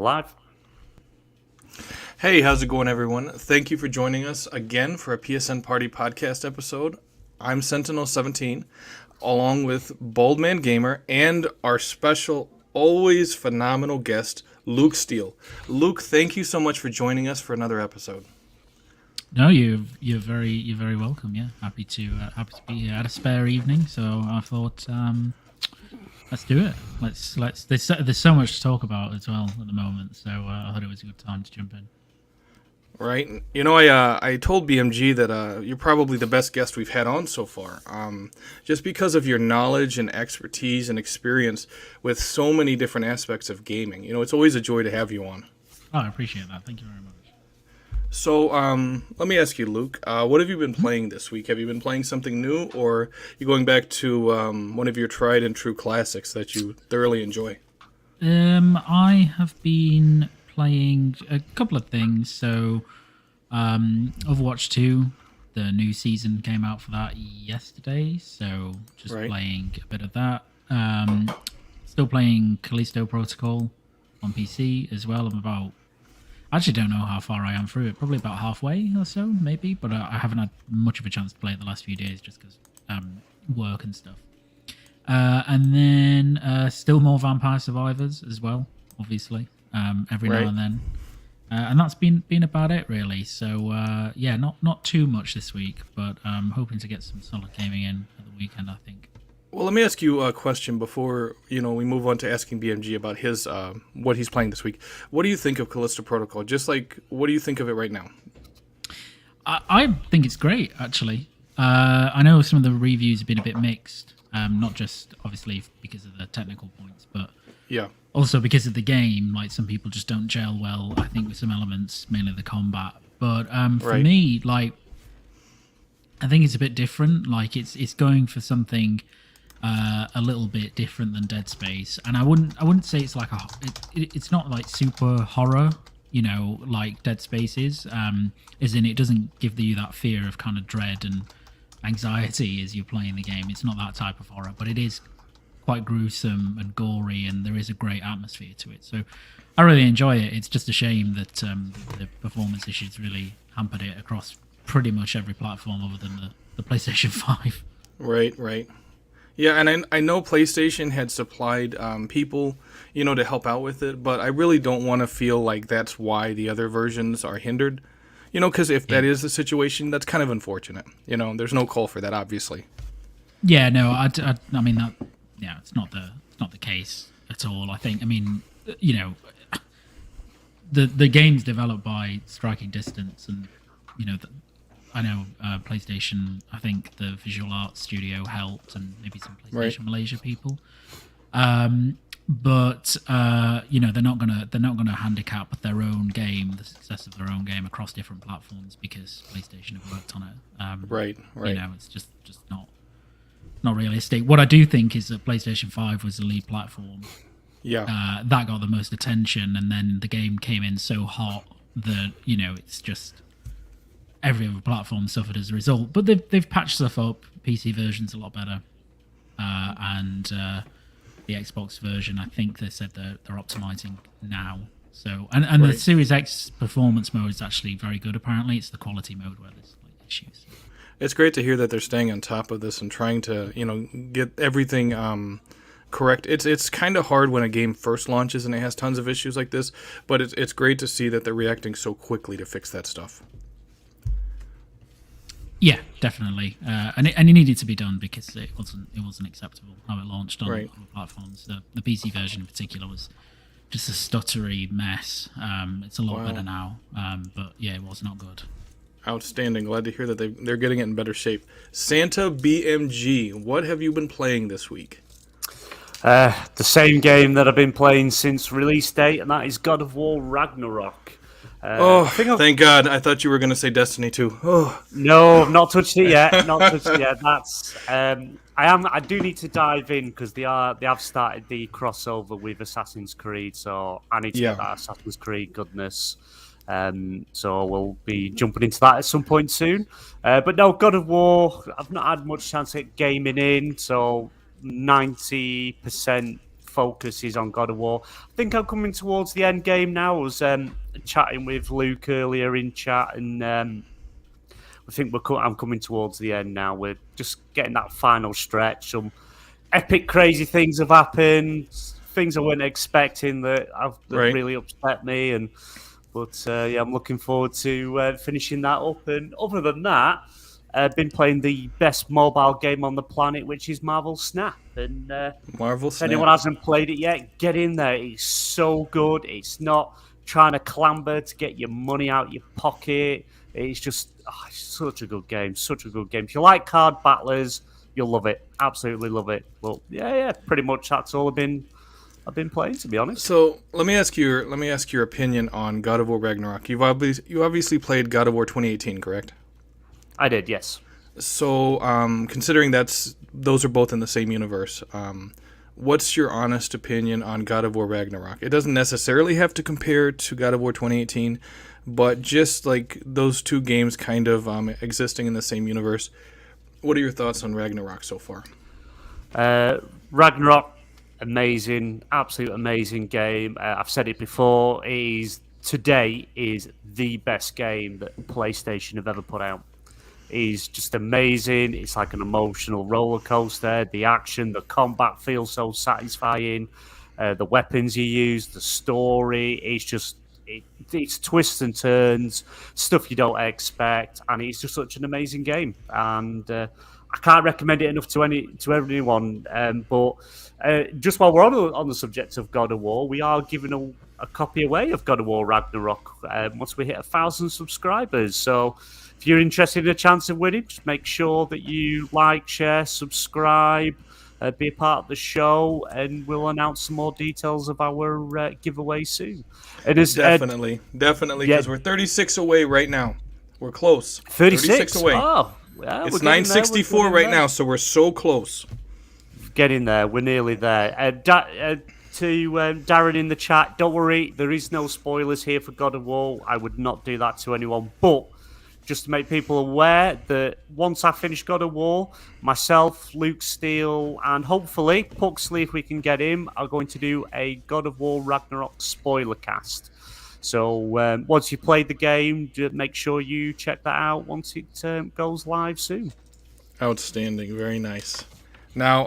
live. Hey, how's it going, everyone? Thank you for joining us again for a PSN Party Podcast episode. I'm Sentinel17, along with BaldManGamer and our special, always phenomenal guest, Luke Steele. Luke, thank you so much for joining us for another episode. No, you're very welcome. Yeah, happy to be here. I had a spare evening, so I thought let's do it. Let's. There's so much to talk about as well at the moment, so I thought it was a good time to jump in. Right. You know, I told BMG that you're probably the best guest we've had on so far, just because of your knowledge and expertise and experience with so many different aspects of gaming. You know, it's always a joy to have you on. Oh, I appreciate that. Thank you very much. So, let me ask you, Luke, what have you been playing this week? Have you been playing something new, or are you going back to one of your tried and true classics that you thoroughly enjoy? I have been playing a couple of things. So, Overwatch 2, the new season came out for that yesterday. So, just playing a bit of that. Still playing Callisto Protocol on PC as well. I actually don't know how far I am through it. Probably about halfway or so, maybe. But I haven't had much of a chance to play it the last few days just because work and stuff. And then still more Vampire Survivors as well, obviously, every now and then. And that's been about it, really. So, yeah, not too much this week, but I'm hoping to get some solid gaming in at the weekend, I think. Well, let me ask you a question before we move on to asking BMG about his what he's playing this week. What do you think of Callisto Protocol? Just like, what do you think of it right now? I think it's great, actually. I know some of the reviews have been a bit mixed, not just obviously because of the technical points, but also because of the game. Like, some people just don't gel well, I think, with some elements, mainly the combat. But for me, like, I think it's a bit different. Like, it's going for something a little bit different than Dead Space, and I wouldn't say it's like it's not like super horror, like Dead Space is. As in, it doesn't give you that fear of kind of dread and anxiety as you're playing the game. It's not that type of horror, but it is quite gruesome and gory, and there is a great atmosphere to it. So I really enjoy it. It's just a shame that the performance issues really hampered it across pretty much every platform other than the PlayStation 5. Right. Yeah, and I know PlayStation had supplied people, to help out with it, but I really don't want to feel like that's why the other versions are hindered. Because if that is the situation, that's kind of unfortunate. There's no call for that, obviously. Yeah, no, I mean that. Yeah, it's not the case at all. I think. I mean, the game's developed by Striking Distance, and I know PlayStation. I think the visual arts studio helped, and maybe some PlayStation Malaysia people. But they're not gonna handicap their own game, the success of their own game across different platforms because PlayStation have worked on it. Right. It's just not realistic. What I do think is that PlayStation 5 was the lead platform. Yeah. That got the most attention, and then the game came in so hot that it's just every other platform suffered as a result. But they've patched stuff up. PC version's a lot better, and the Xbox version, I think they said they're optimizing now. So and the Series X performance mode is actually very good. Apparently, it's the quality mode where there's issues. It's great to hear that they're staying on top of this and trying to get everything correct. It's kind of hard when a game first launches and it has tons of issues like this, but it's great to see that they're reacting so quickly to fix that stuff. Yeah, definitely, and it needed to be done because it wasn't acceptable how it launched on other platforms. The PC version in particular was just a stuttery mess. It's a lot better now, but yeah, it was not good. Outstanding. Glad to hear that they're getting it in better shape. Santa BMG, what have you been playing this week? The same game that I've been playing since release date, and that is God of War Ragnarok. Thank God. I thought you were going to say Destiny 2. Oh. No, I've not touched it yet. That's I do need to dive in because they have started the crossover with Assassin's Creed, so I need to get that Assassin's Creed goodness. So we'll be jumping into that at some point soon. But no, God of War, I've not had much chance at gaming in, so 90% focus is on God of War. I think I'm coming towards the end game now. I was chatting with Luke earlier in chat, and I think I'm coming towards the end now. We're just getting that final stretch. Some epic, crazy things have happened. Things I wasn't expecting that really upset me, but I'm looking forward to finishing that up. And other than that, I've been playing the best mobile game on the planet, which is Marvel Snap. And if anyone hasn't played it yet, get in there. It's so good. It's not trying to clamber to get your money out your pocket. It's just it's such a good game. Such a good game. If you like card battlers, you'll love it. Absolutely love it. Well, yeah. Pretty much that's all I've been playing, to be honest. So let me ask your opinion on God of War Ragnarok. You obviously played God of War 2018, correct? I did, yes. So considering those are both in the same universe, what's your honest opinion on God of War Ragnarok? It doesn't necessarily have to compare to God of War 2018, but just like those two games kind of existing in the same universe, what are your thoughts on Ragnarok so far? Ragnarok, amazing, absolute amazing game. I've said it before. Today is the best game that PlayStation have ever put out. It's just amazing. It's like an emotional roller coaster. The action, the combat feels so satisfying. The weapons you use, the story. It's twists and turns, stuff you don't expect, and it's just such an amazing game. And I can't recommend it enough to anyone. But just while we're on the subject of God of War, we are giving a copy away of God of War Ragnarok once we hit 1,000 subscribers. So if you're interested in a chance of winning, just make sure that you like, share, subscribe, be a part of the show, and we'll announce some more details of our giveaway soon. Definitely, because we're 36 away right now. We're close. 36 away. Oh, yeah, it's 964 right now, so we're so close. Get in there. We're nearly there. To Darren in the chat, don't worry, there is no spoilers here for God of War. I would not do that to anyone, but just to make people aware that once I finish God of War, myself, Luke Steele, and hopefully Puxley, if we can get him, are going to do a God of War Ragnarok spoiler cast. So once you've played the game, make sure you check that out once it goes live soon. Outstanding. Very nice. Now,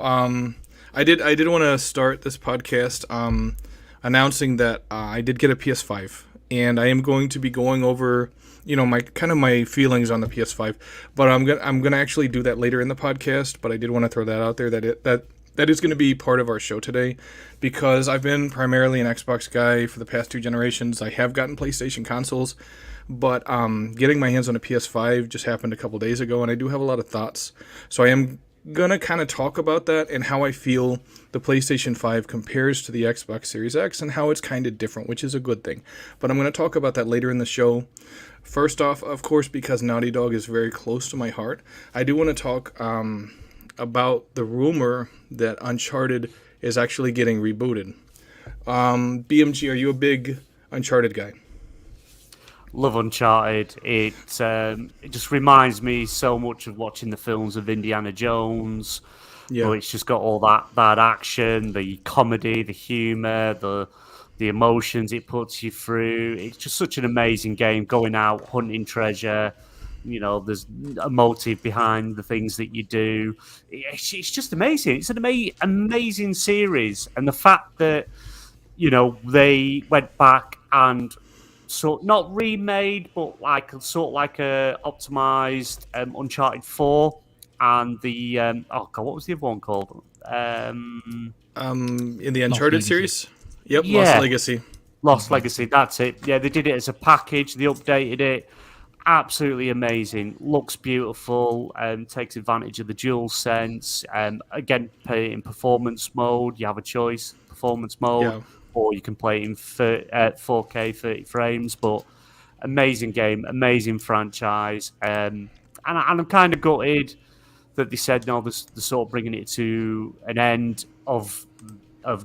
I did want to start this podcast announcing that I did get a PS5, and I am going to be going over my feelings on the PS5, but I'm gonna actually do that later in the podcast. But I did want to throw that out there that is going to be part of our show today, because I've been primarily an Xbox guy for the past 2 generations. I have gotten PlayStation consoles, but getting my hands on a PS5 just happened a couple days ago, and I do have a lot of thoughts. So I am gonna kind of talk about that and how I feel the PlayStation 5 compares to the Xbox Series X and how it's kind of different, which is a good thing. But I'm going to talk about that later in the show. First off, of course, because Naughty Dog is very close to my heart, I do want to talk about the rumor that Uncharted is actually getting rebooted. BMG, are you a big Uncharted guy? Love Uncharted. It just reminds me so much of watching the films of Indiana Jones. Yeah, it's just got all that action, the comedy, the humor, the emotions it puts you through. It's just such an amazing game. Going out hunting treasure, there's a motive behind the things that you do. It's just amazing. It's an amazing series, and the fact that they went back and not remade, but like a optimized Uncharted 4 and the what was the other one called? In the Uncharted series? Yep, yeah. Lost Legacy. Lost Legacy, that's it. Yeah, they did it as a package, they updated it. Absolutely amazing. Looks beautiful, takes advantage of the DualSense. Again, play it in performance mode. You have a choice, performance mode. Yeah. Or you can play it in 4K, 30 frames. But amazing game, amazing franchise. And I'm kind of gutted that they said, no, they're sort of bringing it to an end of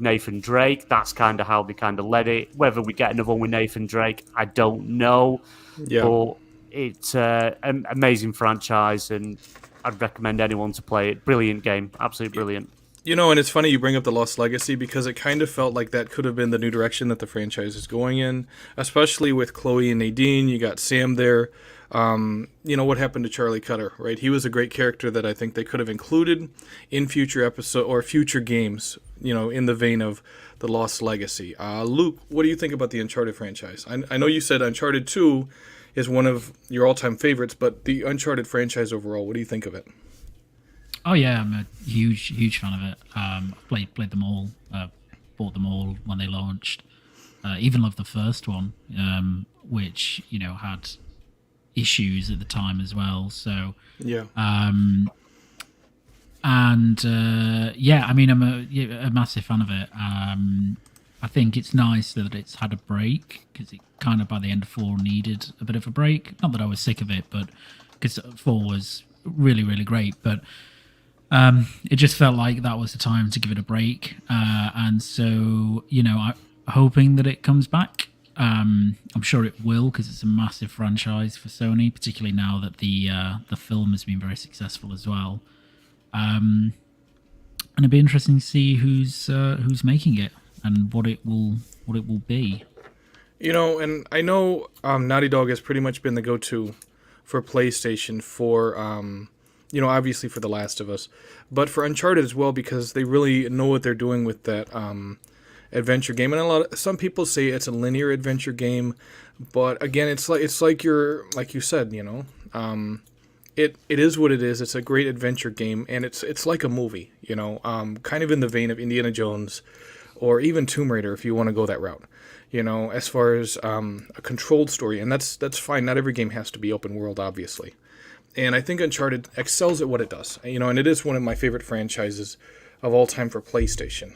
Nathan Drake. That's kind of how they kind of led it. Whether we get another one with Nathan Drake, I don't know. Yeah. But it's an amazing franchise, and I'd recommend anyone to play it. Brilliant game. Absolutely brilliant. And it's funny you bring up the Lost Legacy because it kind of felt like that could have been the new direction that the franchise is going in, especially with Chloe and Nadine. You got Sam there. What happened to Charlie Cutter, right? He was a great character that I think they could have included in future episode or future games, in the vein of the Lost Legacy. Luke, what do you think about the Uncharted franchise? I know you said Uncharted 2 is one of your all-time favorites, but the Uncharted franchise overall, what do you think of it? Oh yeah, I'm a huge fan of it. Played them all, bought them all when they launched. Even loved the first one, which had issues at the time as well. So yeah, I'm a massive fan of it. I think it's nice that it's had a break because it kind of by the end of 4 needed a bit of a break. Not that I was sick of it, but because 4 was really really great, but. It just felt like that was the time to give it a break, and so I'm hoping that it comes back. I'm sure it will because it's a massive franchise for Sony, particularly now that the film has been very successful as well. And it'd be interesting to see who's making it and what it will be. And I know Naughty Dog has pretty much been the go-to for PlayStation for. Obviously for The Last of Us, but for Uncharted as well because they really know what they're doing with that adventure game. And some people say it's a linear adventure game, but again, it's like you said, it is what it is. It's a great adventure game, and it's like a movie, kind of in the vein of Indiana Jones, or even Tomb Raider if you want to go that route. As far as a controlled story, and that's fine. Not every game has to be open world, obviously. And I think Uncharted excels at what it does, and it is one of my favorite franchises of all time for PlayStation.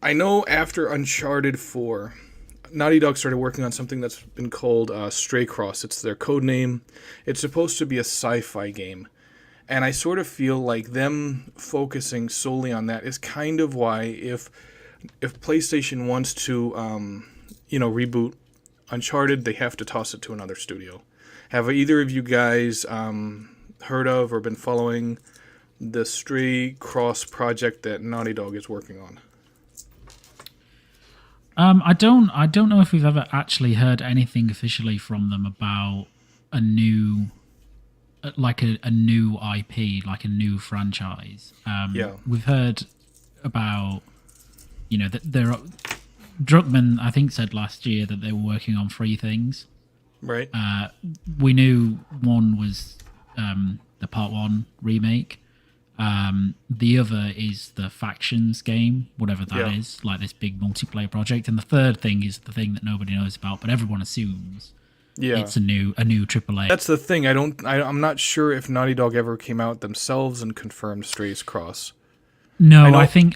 I know after Uncharted 4, Naughty Dog started working on something that's been called Stray Cross. It's their code name. It's supposed to be a sci-fi game. And I sort of feel like them focusing solely on that is kind of why if PlayStation wants to, reboot Uncharted, they have to toss it to another studio. Have either of you guys heard of or been following the Stray Cross project that Naughty Dog is working on? I don't know if we've ever actually heard anything officially from them about a new IP, like a new franchise. We've heard about that they're Druckmann, I think, said last year that they were working on 3 things. Right. We knew one was the Part 1 remake. The other is the Factions game, whatever that is, like this big multiplayer project. And the third thing is the thing that nobody knows about, but everyone assumes it's a new AAA. That's the thing. I'm not sure if Naughty Dog ever came out themselves and confirmed Stray's Cross. No, I think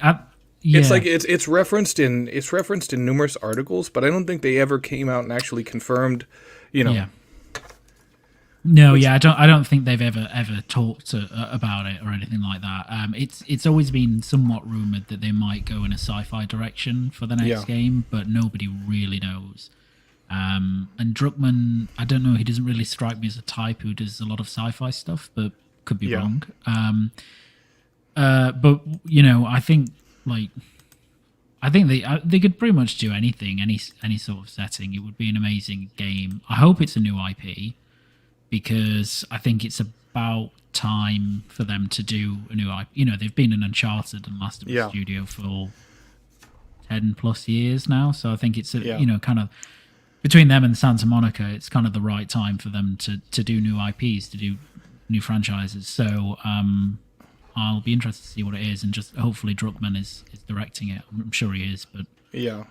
it's like it's referenced in numerous articles, but I don't think they ever came out and actually confirmed. Yeah. No, I don't think they've ever talked about it or anything like that. It's always been somewhat rumored that they might go in a sci-fi direction for the next game, but nobody really knows. And Druckmann, I don't know, he doesn't really strike me as a type who does a lot of sci-fi stuff, but could be wrong. But I think they could pretty much do anything, any sort of setting. It would be an amazing game. I hope it's a new IP because I think it's about time for them to do a new IP. They've been in Uncharted and Last of Us studio for 10 plus years now, so I think it's kind of between them and Santa Monica, it's kind of the right time for them to do new IPs, to do new franchises. So I'll be interested to see what it is, and just hopefully Druckmann is directing it. I'm sure he is, but yeah.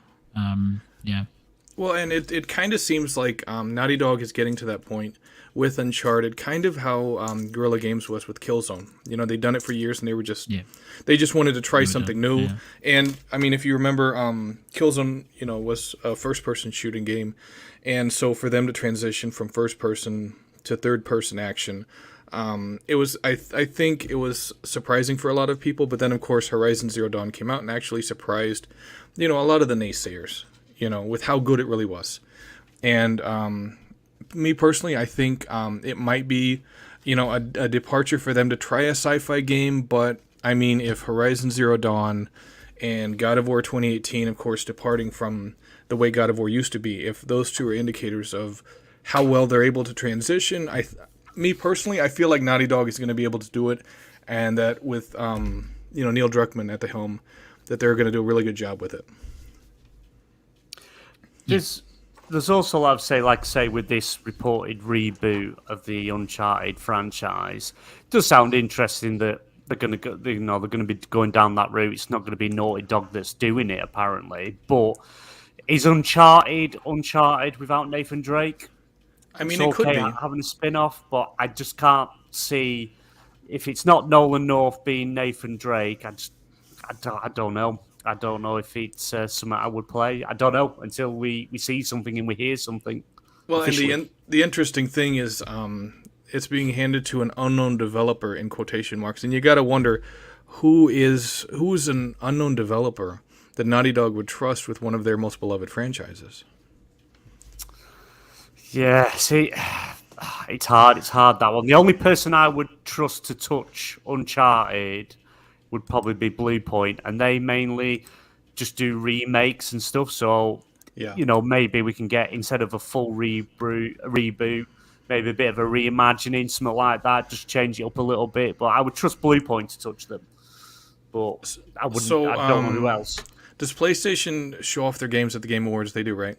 Well, and it kind of seems like Naughty Dog is getting to that point with Uncharted, kind of how Guerrilla Games was with Killzone. They'd done it for years, and they were they just wanted to try something new. Yeah. And I mean, if you remember, Killzone, was a first-person shooting game, and so for them to transition from first-person to third-person action. It was, I think it was surprising for a lot of people, but then of course Horizon Zero Dawn came out and actually surprised, a lot of the naysayers, with how good it really was. And me personally, I think it might be, a departure for them to try a sci-fi game, but I mean, if Horizon Zero Dawn and God of War 2018, of course, departing from the way God of War used to be, if those two are indicators of how well they're able to transition, me personally, I feel like Naughty Dog is going to be able to do it, and that with Neil Druckmann at the helm, that they're going to do a really good job with it. There's also, say, with this reported reboot of the Uncharted franchise, it does sound interesting that they're going to go, they're going to be going down that route. It's not going to be Naughty Dog that's doing it, apparently. But is Uncharted without Nathan Drake? I mean, it's it could be having a spin-off, but I just can't see if it's not Nolan North being Nathan Drake. I don't know. I don't know if it's something I would play. I don't know until we see something and we hear something. Well, and the interesting thing is it's being handed to an unknown developer in quotation marks, and you got to wonder who's an unknown developer that Naughty Dog would trust with one of their most beloved franchises. Yeah, see, it's hard. It's hard, that one. The only person I would trust to touch Uncharted would probably be Blue Point, and they mainly just do remakes and stuff. So, maybe we can get, instead of a full reboot, maybe a bit of a reimagining, something like that. Just change it up a little bit. But I would trust Blue Point to touch them. But I wouldn't. So, I don't know who else. Does PlayStation show off their games at the Game Awards? They do, right?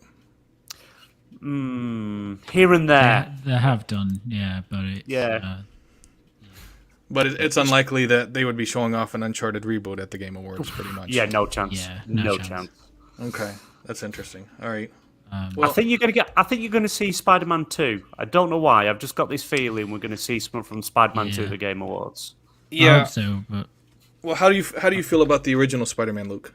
Here and there. They have done, yeah, but it's... But it's unlikely that they would be showing off an Uncharted reboot at the Game Awards, pretty much. Yeah, no chance. Yeah, no chance. Okay, that's interesting. All right. I think you're going to see Spider-Man 2. I don't know why. I've just got this feeling we're going to see something from Spider-Man 2 at the Game Awards. Yeah. I hope so, but... Well, how do you feel about the original Spider-Man, Luke?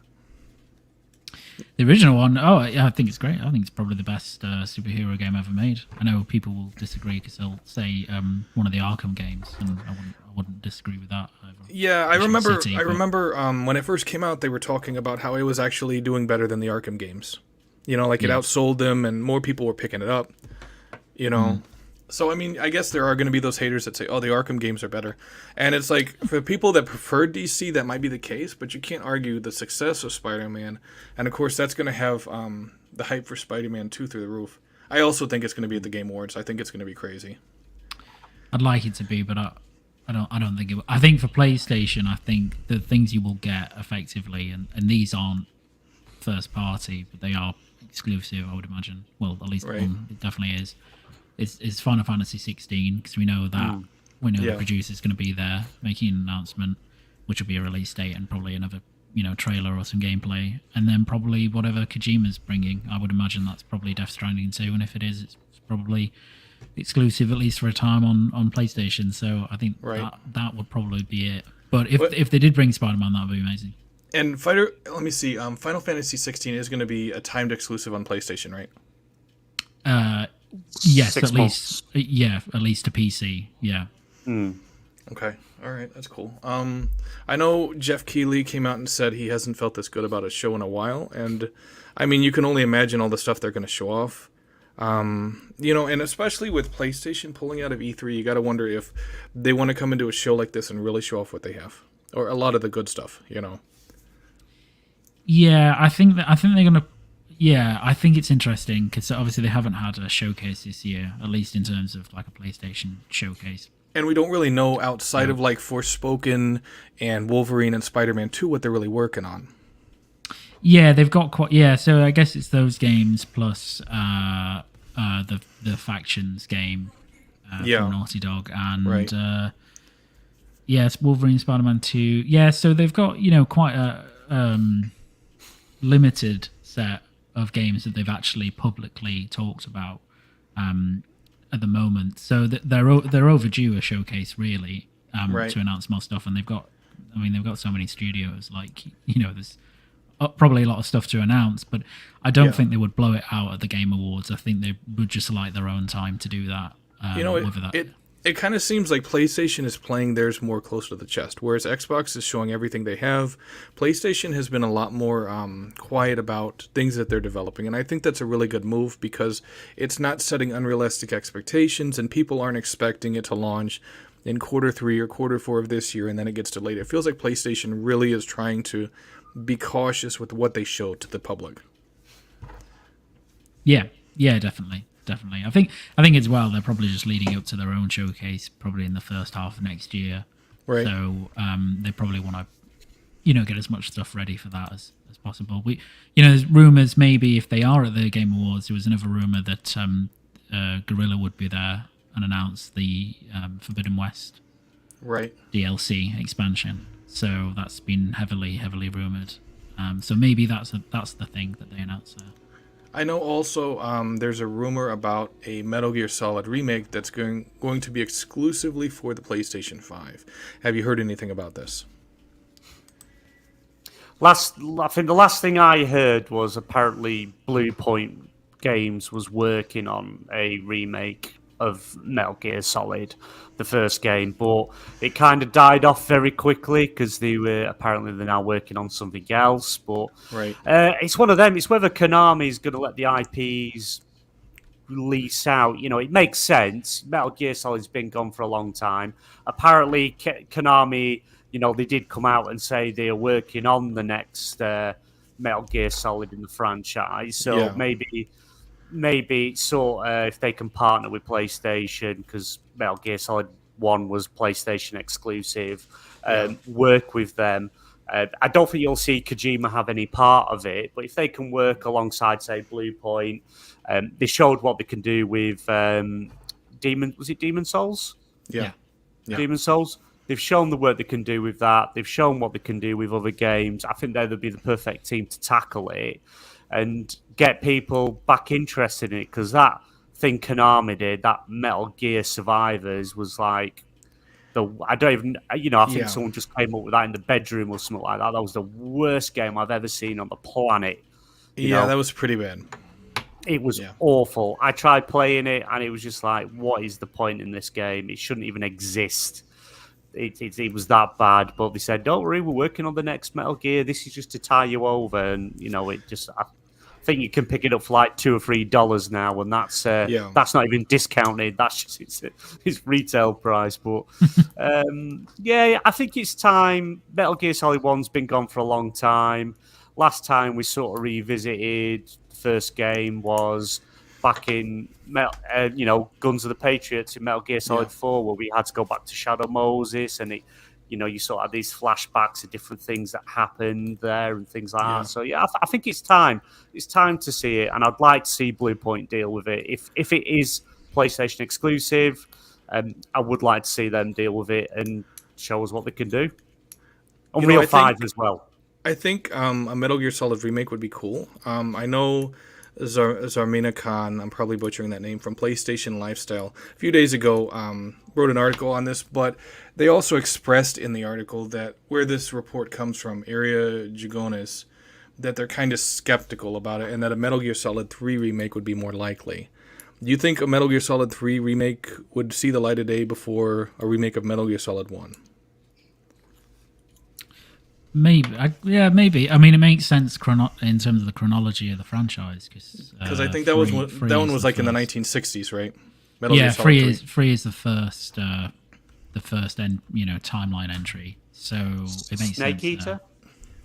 The original one, I think it's great. I think it's probably the best superhero game ever made. I know people will disagree because they'll say one of the Arkham games, and I wouldn't disagree with that either. Yeah, I remember when it first came out, they were talking about how it was actually doing better than the Arkham games. It outsold them, and more people were picking it up. So, I mean, I guess there are going to be those haters that say, oh, the Arkham games are better. And it's like, for people that prefer DC, that might be the case, but you can't argue the success of Spider-Man. And, of course, that's going to have the hype for Spider-Man 2 through the roof. I also think it's going to be at the Game Awards. I think it's going to be crazy. I'd like it to be, but I don't think it will. I think for PlayStation, I think the things you will get effectively, and these aren't first party, but they are exclusive, I would imagine. Well, at least one, it definitely is. It's Final Fantasy 16, because we know that the producer's going to be there making an announcement, which will be a release date and probably another trailer or some gameplay, and then probably whatever Kojima's bringing. I would imagine that's probably Death Stranding 2, and if it is, it's probably exclusive at least for a time on PlayStation. So I think that would probably be it. But if they did bring Spider-Man, that would be amazing. And let me see. Final Fantasy 16 is going to be a timed exclusive on PlayStation, right? Yes, at least to PC. Yeah. Okay. All right. That's cool. I know Jeff Keighley came out and said he hasn't felt this good about a show in a while, and I mean, you can only imagine all the stuff they're going to show off. And especially with PlayStation pulling out of E3, you got to wonder if they want to come into a show like this and really show off what they have, or a lot of the good stuff. Yeah, I think they're going to. Yeah, I think it's interesting because obviously they haven't had a showcase this year, at least in terms of like a PlayStation showcase. And we don't really know outside of like Forspoken and Wolverine and Spider-Man 2 what they're really working on. Yeah, they've got quite. Yeah, so I guess it's those games plus the Factions game from Naughty Dog, and it's Wolverine, Spider-Man 2. Yeah, so they've got quite a limited set of games that they've actually publicly talked about at the moment. So they're overdue a showcase really to announce more stuff, and they've got so many studios, like there's probably a lot of stuff to announce, but I don't think they would blow it out at the Game Awards. I think they would just like their own time to do that. It kind of seems like PlayStation is playing theirs more close to the chest, whereas Xbox is showing everything they have. PlayStation has been a lot more quiet about things that they're developing, and I think that's a really good move because it's not setting unrealistic expectations, and people aren't expecting it to launch in Q3 or Q4 of this year, and then it gets delayed. It feels like PlayStation really is trying to be cautious with what they show to the public. Yeah, definitely. I think as well they're probably just leading up to their own showcase, probably in the first half of next year. Right. So they probably want to, get as much stuff ready for that as possible. There's rumors maybe if they are at the Game Awards, there was another rumor that Guerrilla would be there and announce the Forbidden West DLC expansion. So that's been heavily rumored. So maybe that's the thing that they announced there. I know also there's a rumor about a Metal Gear Solid remake that's going to be exclusively for the PlayStation 5. Have you heard anything about this? I think the last thing I heard was apparently Blue Point Games was working on a remake of Metal Gear Solid, the first game, but it kind of died off very quickly because they're now working on something else. But it's one of them. It's whether Konami's going to let the IPs release out. It makes sense. Metal Gear Solid's been gone for a long time. Apparently, Konami, they did come out and say they're working on the next Metal Gear Solid in the franchise. So maybe if they can partner with PlayStation, because Metal Gear Solid 1 was PlayStation exclusive, work with them. I don't think you'll see Kojima have any part of it, but if they can work alongside, say, Blue Point, they showed what they can do with Demon Souls? Yeah. Demon Souls. They've shown the work they can do with that. They've shown what they can do with other games. I think they would be the perfect team to tackle it and get people back interested in it, because that thing Konami did, that Metal Gear Survivors, was like I think someone just came up with that in the bedroom or something like that. That was the worst game I've ever seen on the planet. That was pretty bad. It was awful. I tried playing it and it was just like, what is the point in this game? It shouldn't even exist. It was that bad, but they said, don't worry, we're working on the next Metal Gear. This is just to tie you over. And, I think you can pick it up for like $2 or $3 now, and that's not even discounted. That's just its retail price. But, I think it's time. Metal Gear Solid 1's been gone for a long time. Last time we sort of revisited the first game was back in Guns of the Patriots in Metal Gear Solid 4, where we had to go back to Shadow Moses, and you sort of had these flashbacks of different things that happened there and things like that. So I think it's time. It's time to see it, and I'd like to see Blue Point deal with it. If it is PlayStation exclusive, I would like to see them deal with it and show us what they can do. Unreal 5 as well. I think a Metal Gear Solid remake would be cool. I know Zarmina Khan, I'm probably butchering that name, from PlayStation Lifestyle, a few days ago wrote an article on this, but they also expressed in the article that where this report comes from, Area Gigonis, that they're kind of skeptical about it and that a Metal Gear Solid 3 remake would be more likely. Do you think a Metal Gear Solid 3 remake would see the light of day before a remake of Metal Gear Solid 1? Maybe, maybe. I mean, it makes sense in terms of the chronology of the franchise, because I think that one was like in the 1960s, right? Metal Gear Solid 3 is the first timeline entry, so it makes Snake sense. Eater.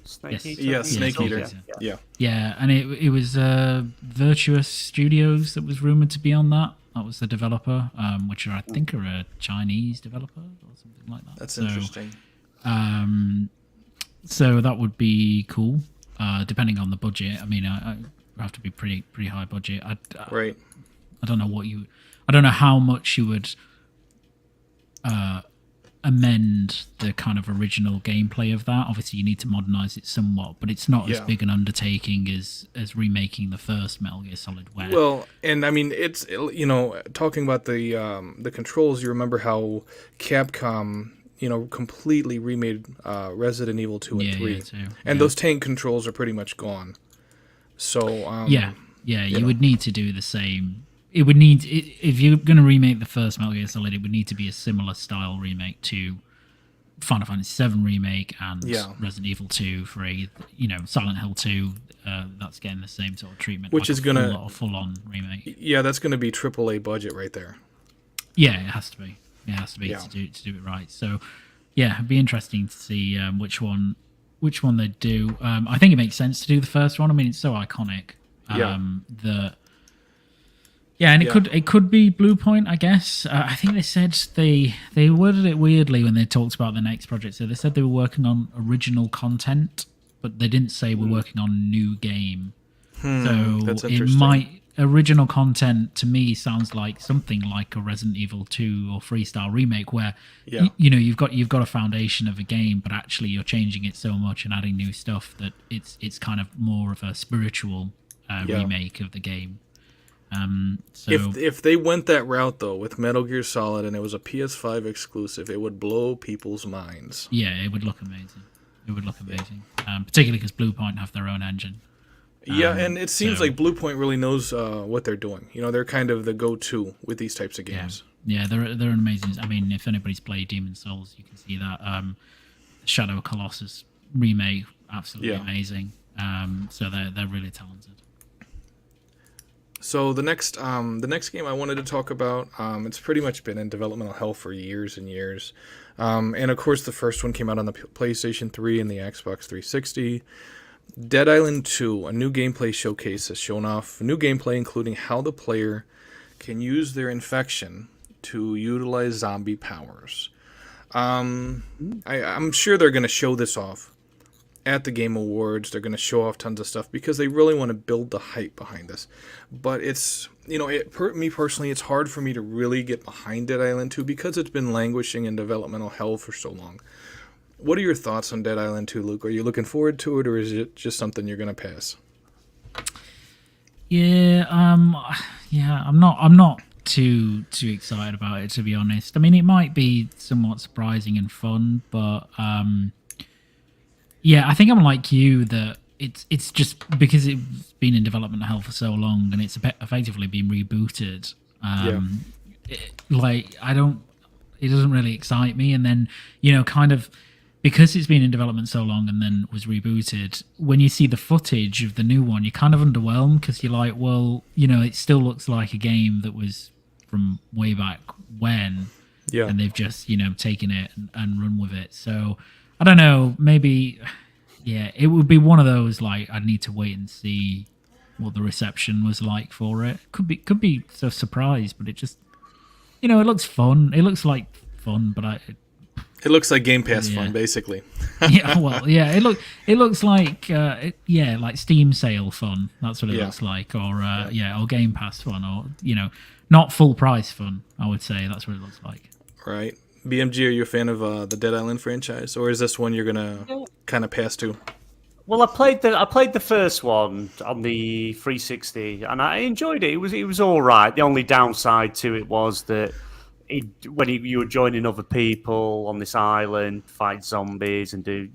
Snake Eater. Yeah, Snake Eater. Yeah, and it was Virtuous Studios that was rumored to be on that. That was the developer, which I think are a Chinese developer or something like that. That's interesting. So that would be cool, depending on the budget. I mean, I have to be pretty high budget. I don't know I don't know how much you would amend the kind of original gameplay of that. Obviously, you need to modernize it somewhat, but it's not as big an undertaking as remaking the first Metal Gear Solid. Well, and I mean, it's talking about the controls. You remember how Capcom completely remade Resident Evil 2 and 3. And those tank controls are pretty much gone. So, you would need to do the same. It would need, if you're going to remake the first Metal Gear Solid, it would need to be a similar style remake to Final Fantasy VII Remake and Resident Evil 2 for Silent Hill 2. That's getting the same sort of treatment. Which is going to... full-on remake. Yeah, that's going to be AAA budget right there. Yeah, it has to be. It has to be to do it right. So yeah, it'd be interesting to see which one they do. I think it makes sense to do the first one. I mean, it's so iconic. It could be Blue Point, I guess. I think they said they worded it weirdly when they talked about the next project. So they said they were working on original content, but they didn't say we're working on a new game. So that's original content to me sounds like something like a Resident Evil 2 or 3-star remake, where you've got a foundation of a game, but actually you're changing it so much and adding new stuff that it's kind of more of a spiritual remake of the game. So if they went that route though with Metal Gear Solid and it was a PS5 exclusive, it would blow people's minds. Yeah, it would look amazing. Particularly because Blue Point have their own engine. And it seems like Blue Point really knows what they're doing. You know, they're kind of the go-to with these types of games. Yeah, they're an amazing. I mean, if anybody's played Demon's Souls, you can see that Shadow of Colossus remake, absolutely amazing. So they're really talented. So the next game I wanted to talk about, it's pretty much been in developmental hell for years and years. And of course, the first one came out on the PlayStation 3 and the Xbox 360. Dead Island 2, a new gameplay showcase, has shown off new gameplay, including how the player can use their infection to utilize zombie powers. I'm sure they're going to show this off at the Game Awards. They're going to show off tons of stuff because they really want to build the hype behind this. But it's, me personally, it's hard for me to really get behind Dead Island 2 because it's been languishing in developmental hell for so long. What are your thoughts on Dead Island 2, Luke? Are you looking forward to it, or is it just something you're going to pass? I'm not too excited about it, to be honest. I mean, it might be somewhat surprising and fun, but I think I'm like you, that it's just because it's been in development hell for so long and it's effectively been rebooted. It doesn't really excite me, and then kind of. Because it's been in development so long and then was rebooted, when you see the footage of the new one, you're kind of underwhelmed because you're like, well, it still looks like a game that was from way back when. Yeah. And they've just, taken it and run with it. So, I don't know, maybe, it would be one of those, like, I'd need to wait and see what the reception was like for it. Could be so surprised, but it just, it looks fun. It looks like fun, but it looks like Game Pass fun, basically. It looks like like Steam sale fun. That's what it looks like, or or Game Pass fun, or not full price fun. I would say that's what it looks like. Right, BMG, are you a fan of the Dead Island franchise, or is this one you're gonna kind of pass to? Well, I played the first one on the 360, and I enjoyed it. It was all right. The only downside to it was that. You were joining other people on this island, fight zombies and do,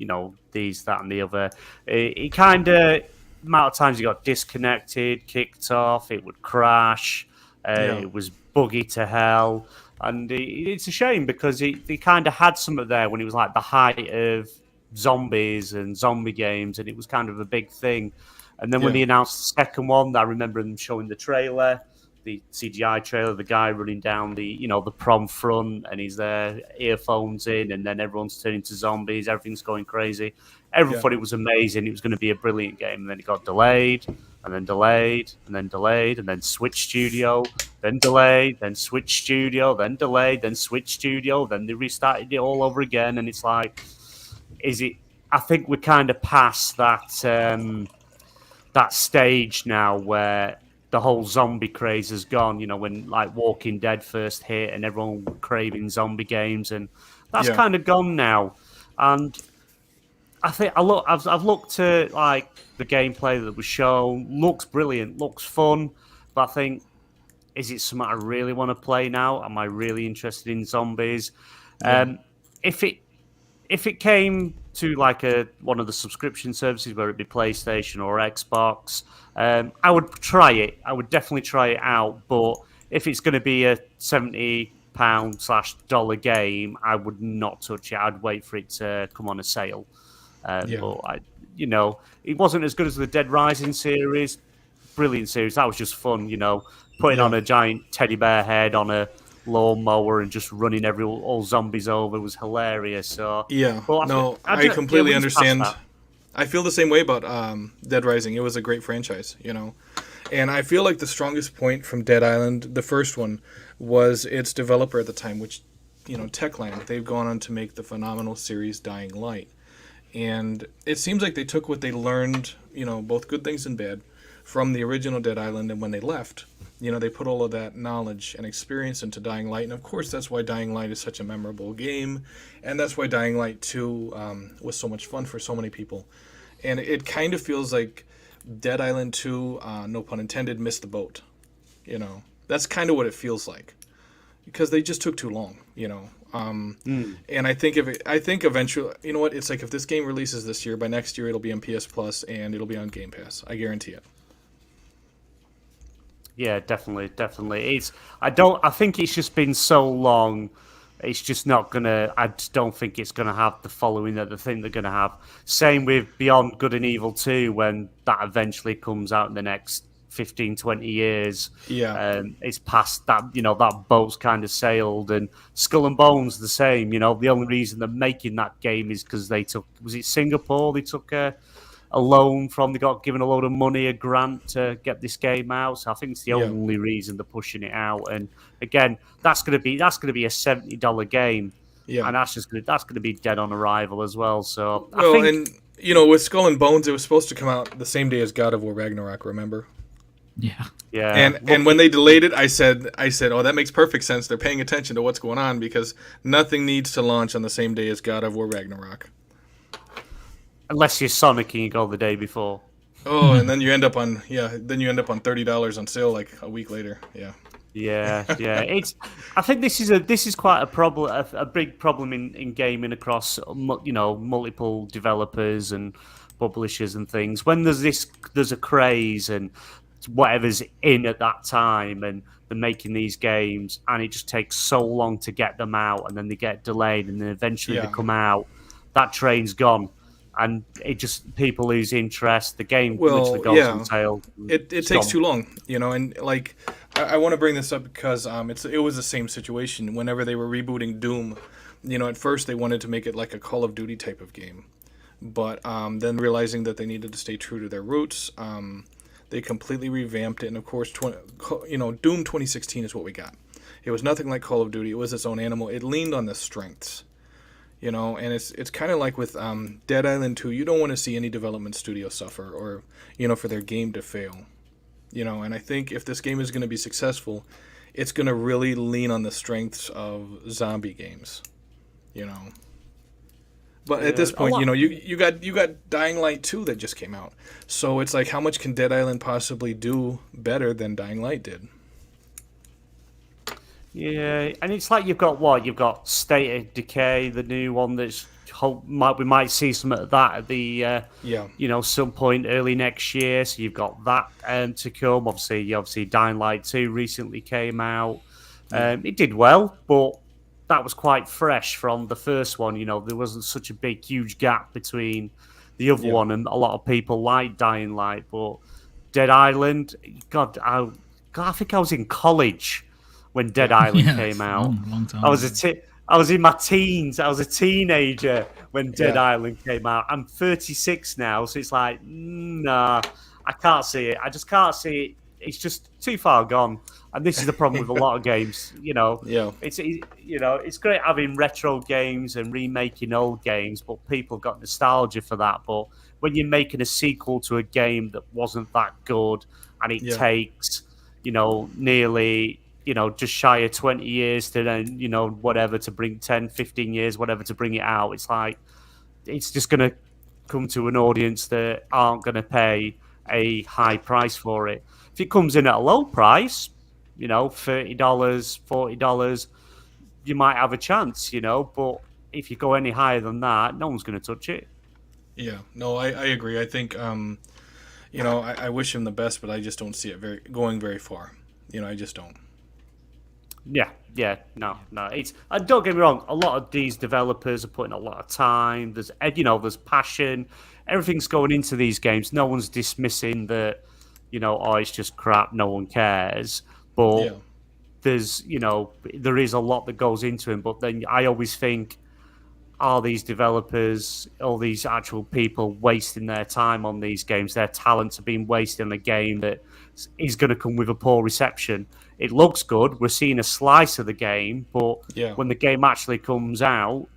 these, that, and the other, it kind of, amount of times you got disconnected, kicked off, it would crash, it was buggy to hell, and it's a shame because they kind of had some of there when it was like the height of zombies and zombie games, and it was kind of a big thing. And then when they announced the second one, I remember them showing the trailer, the CGI trailer, the guy running down the prom front, and he's there, earphones in, and then everyone's turning to zombies, everything's going crazy. Everyone thought it was amazing, it was going to be a brilliant game, and then it got delayed, and then delayed, and then delayed, and then Switch Studio, then delayed, then Switch Studio, then delayed, then Switch Studio, then they restarted it all over again, and it's like, I think we're kind of past that stage now where the whole zombie craze has gone, when like Walking Dead first hit and everyone craving zombie games, and that's kind of gone now. And I think I've looked at like the gameplay that was shown, looks brilliant, looks fun, but I think, is it something I really want to play now? Am I really interested in zombies? If it came to like one of the subscription services, whether it be PlayStation or Xbox, I would try it. I would definitely try it out. But if it's going to be a £70/$dollar game, I would not touch it. I'd wait for it to come on a sale. But it wasn't as good as the Dead Rising series. Brilliant series. That was just fun. Putting on a giant teddy bear head on a lawnmower and just running all zombies over was hilarious. So I completely understand. I feel the same way about Dead Rising. It was a great franchise, and I feel like the strongest point from Dead Island, the first one, was its developer at the time, which Techland. They've gone on to make the phenomenal series Dying Light, and it seems like they took what they learned, both good things and bad, from the original Dead Island, and when they left, they put all of that knowledge and experience into Dying Light, and of course that's why Dying Light is such a memorable game, and that's why Dying Light 2 was so much fun for so many people. And it kind of feels like Dead Island 2, no pun intended, missed the boat. That's kind of what it feels like, because they just took too long. And I think eventually, it's like if this game releases this year, by next year it'll be on PS Plus and it'll be on Game Pass. I guarantee it. Yeah, definitely. I think it's just been so long. It's just not gonna. I just don't think it's gonna have the following that they think they're gonna have. Same with Beyond Good and Evil 2, when that eventually comes out in the next 15, 20 years. Yeah. It's past that. That boat's kind of sailed. And Skull and Bones the same. The only reason they're making that game is because they took. Was it Singapore? They took a loan from. They got given a load of money, a grant to get this game out. So I think it's the only reason they're pushing it out. And again, that's gonna be a $70 game. Yeah. And that's gonna be dead on arrival as well. So with Skull and Bones, it was supposed to come out the same day as God of War Ragnarok. Remember? Yeah. And when they delayed it, I said, oh, that makes perfect sense. They're paying attention to what's going on, because nothing needs to launch on the same day as God of War Ragnarok. Unless you're Sonic and you go the day before. Oh, and then you end up on $30 on sale like a week later. Yeah. Yeah. I think this is quite a problem, a big problem in gaming across multiple developers and publishers and things. When there's a craze and whatever's in at that time, and they're making these games, and it just takes so long to get them out, and then they get delayed, and then eventually they come out. That train's gone. And it just, people lose interest. The game literally goes on sale. It takes too long, and like I want to bring this up because it was the same situation whenever they were rebooting Doom. At first they wanted to make it like a Call of Duty type of game, but then realizing that they needed to stay true to their roots, they completely revamped it. And of course, Doom 2016 is what we got. It was nothing like Call of Duty. It was its own animal. It leaned on the strengths. And it's kind of like with Dead Island 2, you don't want to see any development studio suffer or, for their game to fail. And I think if this game is going to be successful, it's going to really lean on the strengths of zombie games, But at this point, you got Dying Light 2 that just came out. So it's like, how much can Dead Island possibly do better than Dying Light did? Yeah, and it's like you've got State of Decay, the new one that's we might see some of that at the some point early next year. So you've got that to come. Obviously, Dying Light 2 recently came out. It did well, but that was quite fresh from the first one. There wasn't such a huge gap between the other one, and a lot of people like Dying Light. But Dead Island, I think I was in college when Dead Island came out. Long time I was in my teens. I was a teenager when Dead Island came out. I'm 36 now, so it's like, nah, I can't see it. I just can't see it. It's just too far gone. And this is the problem with a lot of games. It's great having retro games and remaking old games, but people got nostalgia for that. But when you're making a sequel to a game that wasn't that good, and it takes, nearly, just shy of 20 years to then, whatever, to bring 10, 15 years, whatever, to bring it out. It's like, it's just going to come to an audience that aren't going to pay a high price for it. If it comes in at a low price, $30, $40, you might have a chance, but if you go any higher than that, no one's going to touch it. Yeah, no, I agree. I think, I wish him the best, but I just don't see it going very far. I just don't. Yeah, no. It's don't get me wrong. A lot of these developers are putting a lot of time. There's passion. Everything's going into these games. No one's dismissing that. It's just crap. No one cares. But there's there is a lot that goes into him. But then I always think, are these developers, all these actual people wasting their time on these games? Their talents are being wasted on a game that is going to come with a poor reception. It looks good. We're seeing a slice of the game, but when the game actually comes out,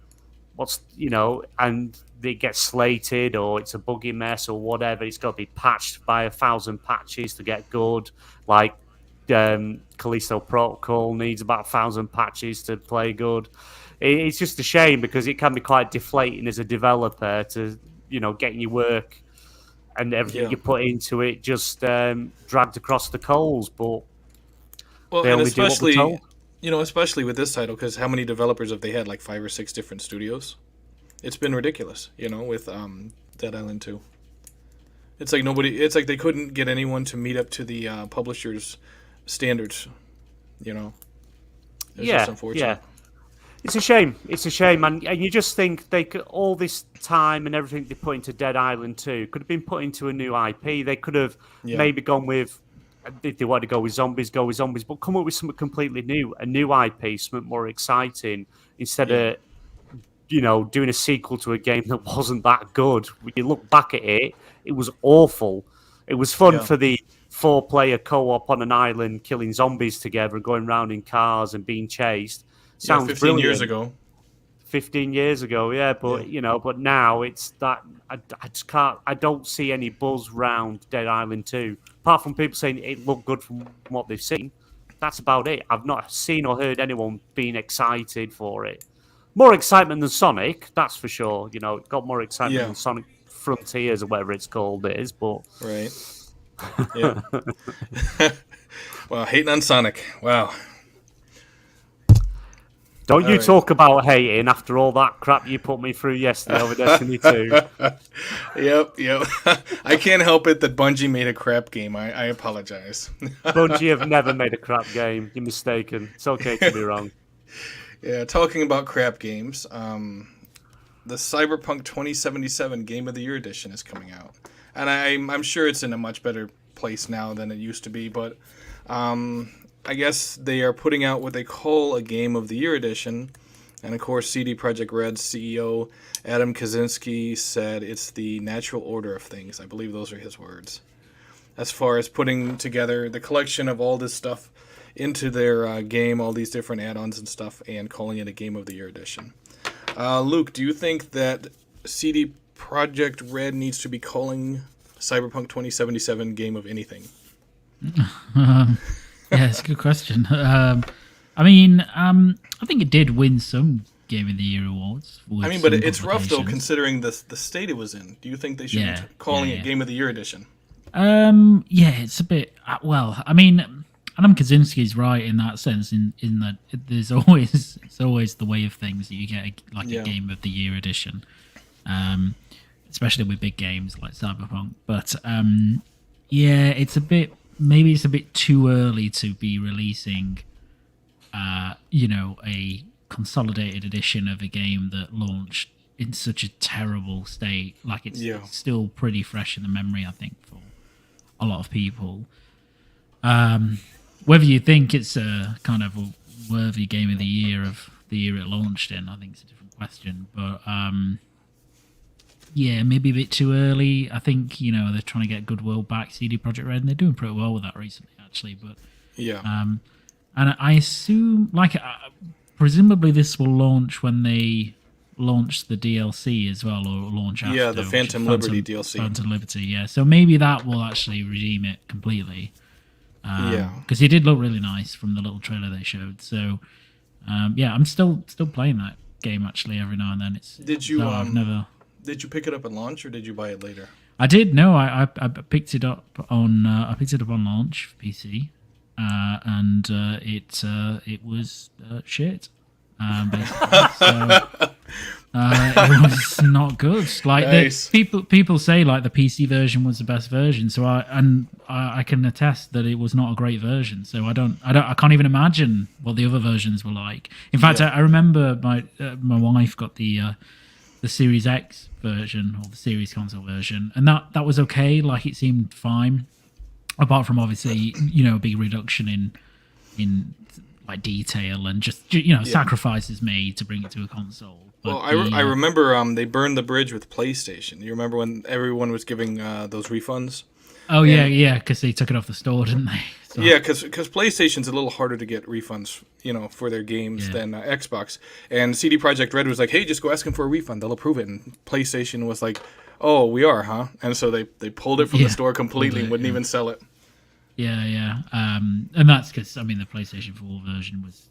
and it gets slated or it's a buggy mess or whatever, it's got to be patched by 1,000 patches to get good. Like Callisto Protocol needs about 1,000 patches to play good. It's just a shame because it can be quite deflating as a developer to, getting your work and everything you put into it just dragged across the coals. But they only do what we're told. Especially with this title, because how many developers have they had? Like 5 or 6 different studios. It's been ridiculous, with Dead Island 2. It's like It's like they couldn't get anyone to meet up to the publisher's standards. It's just unfortunate. Yeah. It's a shame. And you just think they could, all this time and everything they put into Dead Island 2 could have been put into a new IP. They could have maybe gone with, if they want to go with zombies, but come up with something completely new, a new IP, something more exciting, instead of, doing a sequel to a game that wasn't that good. When you look back at it, it was awful. It was fun for the 4-player co-op on an island, killing zombies together and going around in cars and being chased. Sounds 15 brilliant. years ago. 15 years ago, but but now it's that I just can't. I don't see any buzz round Dead Island 2, apart from people saying it looked good from what they've seen. That's about it. I've not seen or heard anyone being excited for it. More excitement than Sonic, that's for sure. It got more excitement than Sonic Frontiers or whatever it's called but right. Yeah. Well, hating on Sonic. Wow. Don't you talk about hating after all that crap you put me through yesterday over Destiny 2. Yep. I can't help it that Bungie made a crap game. I apologize. Bungie have never made a crap game. You're mistaken. It's okay to be wrong. Yeah, talking about crap games, the Cyberpunk 2077 Game of the Year edition is coming out. And I'm sure it's in a much better place now than it used to be, but I guess they are putting out what they call a Game of the Year edition. And of course, CD Projekt Red's CEO, Adam Kaczynski, said it's the natural order of things. I believe those are his words. As far as putting together the collection of all this stuff into their game, all these different add-ons and stuff, and calling it a Game of the Year edition. Luke, do you think that CD Projekt Red needs to be calling Cyberpunk 2077 Game of anything? Yeah, it's a good question. I think it did win some Game of the Year awards. But it's rough, though, considering the state it was in. Do you think they should be calling it Game of the Year edition? It's a bit... Adam Kaczynski's right in that sense, in that it's always the way of things that you get a Game of the Year edition, especially with big games like Cyberpunk. But it's a bit too early to be releasing, a consolidated edition of a game that launched in such a terrible state. Like it's still pretty fresh in the memory, I think, for a lot of people. Whether you think it's a kind of a worthy Game of the Year of the year it launched in, I think it's a different question. But maybe a bit too early. I think they're trying to get goodwill back, CD Projekt Red, and they're doing pretty well with that recently, actually. But and I assume, presumably this will launch when they launch the DLC as well, or launch after. Yeah, the Phantom Liberty DLC. Phantom Liberty, yeah. So maybe that will actually redeem it completely. Because it did look really nice from the little trailer they showed. So, I'm still playing that game actually every now and then. Did you pick it up at launch or did you buy it later? I did. No, I picked it up on launch for PC, and it was shit. It was not good. Nice. People say the PC version was the best version. So I can attest that it was not a great version. So I can't even imagine what the other versions were like. In fact, I remember my wife got the Series X version or the Series console version, and that was okay. It seemed fine, apart from obviously a big reduction in like detail and just sacrifices made to bring it to a console. But well, I remember they burned the bridge with PlayStation. You remember when everyone was giving those refunds? Oh, yeah, because they took it off the store, didn't they? So. Yeah, because PlayStation's a little harder to get refunds, for their games than Xbox. And CD Projekt Red was like, hey, just go ask them for a refund. They'll approve it. And PlayStation was like, oh, we are, huh? And so they pulled it from the store completely and wouldn't even sell it. Yeah. And that's because, the PlayStation 4 version was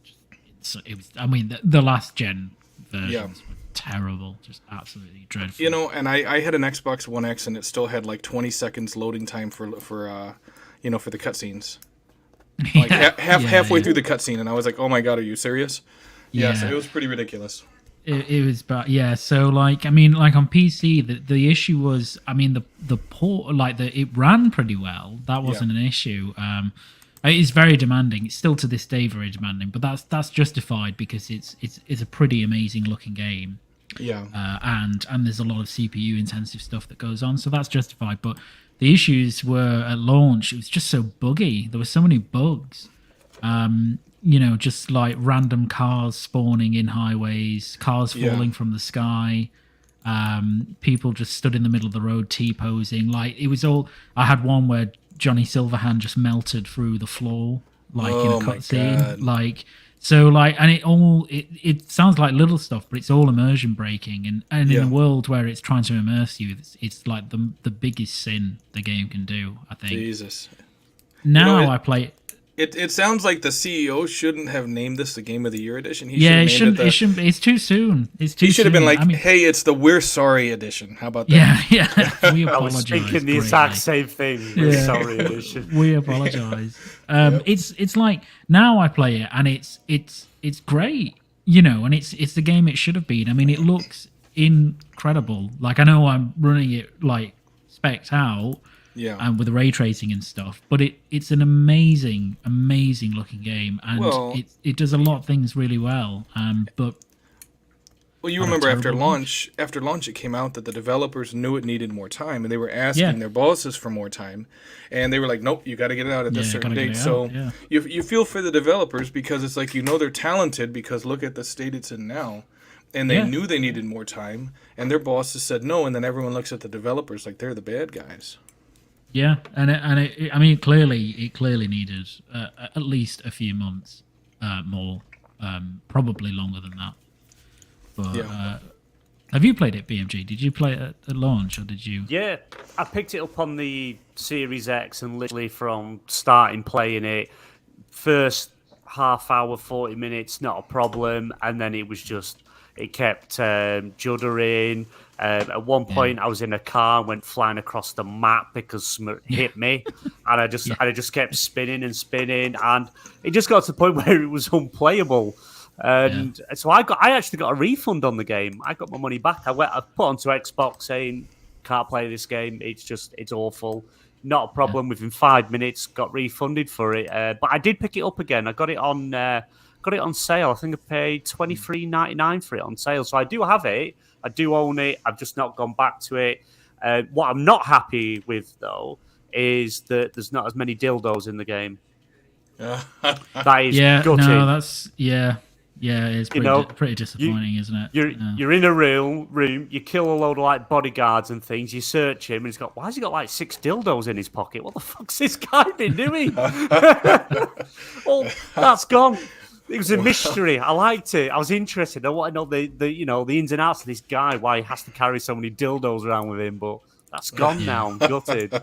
the last gen versions were terrible, just absolutely dreadful. And I had an Xbox One X, and it still had like 20 seconds loading time for the cutscenes. Like halfway through the cutscene, and I was like, "Oh my god, are you serious?" Yeah, so it was pretty ridiculous. It was, but so like on PC, the issue was, the port, it ran pretty well. That wasn't an issue. It's very demanding. It's still to this day very demanding, but that's justified because it's a pretty amazing looking game. Yeah. And there's a lot of CPU intensive stuff that goes on, so that's justified. But the issues were at launch, it was just so buggy. There were so many bugs. Just like random cars spawning in highways, cars falling from the sky, people just stood in the middle of the road T-posing. Like, it was all... I had one where Johnny Silverhand just melted through the floor, like in a cutscene. Like... So and it sounds like little stuff, but it's all immersion breaking, and in a world where it's trying to immerse you, it's like the biggest sin the game can do, I think. Jesus. Now I play. It sounds like the CEO shouldn't have named this the Game of the Year edition. It shouldn't. It's too soon. He should have been like, "Hey, it's the We're Sorry edition." How about that? Yeah. We apologize. I was thinking the exact same thing. We're Sorry edition. We apologize. It's like now I play it and it's great, and it's the game it should have been. It looks incredible. Like, I know I'm running it like spec'd out. Yeah, and with ray tracing and stuff, but it's an amazing looking game, and it does a lot of things really well. But you remember after launch, it came out that the developers knew it needed more time, and they were asking their bosses for more time, and they were like, "Nope, you got to get it out at this certain date." So you feel for the developers because it's like they're talented because look at the state it's in now. And they knew they needed more time, and their bosses said no, and then everyone looks at the developers like they're the bad guys. Yeah, and it clearly needed at least a few months more, probably longer than that. But have you played it, BMG? Did you play it at launch, or did you? Yeah, I picked it up on the Series X, and literally from starting playing it, first half hour, 40 minutes, not a problem, and then it was just. It kept juddering. At one point, I was in a car and went flying across the map because something hit me, and I just kept spinning, and it just got to the point where it was unplayable. And so I actually got a refund on the game. I got my money back. I put onto Xbox saying can't play this game. It's awful. Not a problem. Within 5 minutes, got refunded for it. But I did pick it up again. I got it on. Got it on sale. I think I paid $23.99 for it on sale. So I do have it. I do own it. I've just not gone back to it. What I'm not happy with, though, is that there's not as many dildos in the game. That is gutting. No, that's it's pretty disappointing, isn't it? You're in a room. You kill a load of bodyguards and things. You search him, and why has he got 6 dildos in his pocket? What the fuck's this guy been doing? Oh, that's gone. It was a mystery. I liked it. I was interested. I want to know the ins and outs of this guy, why he has to carry so many dildos around with him. But that's gone now. I'm gutted.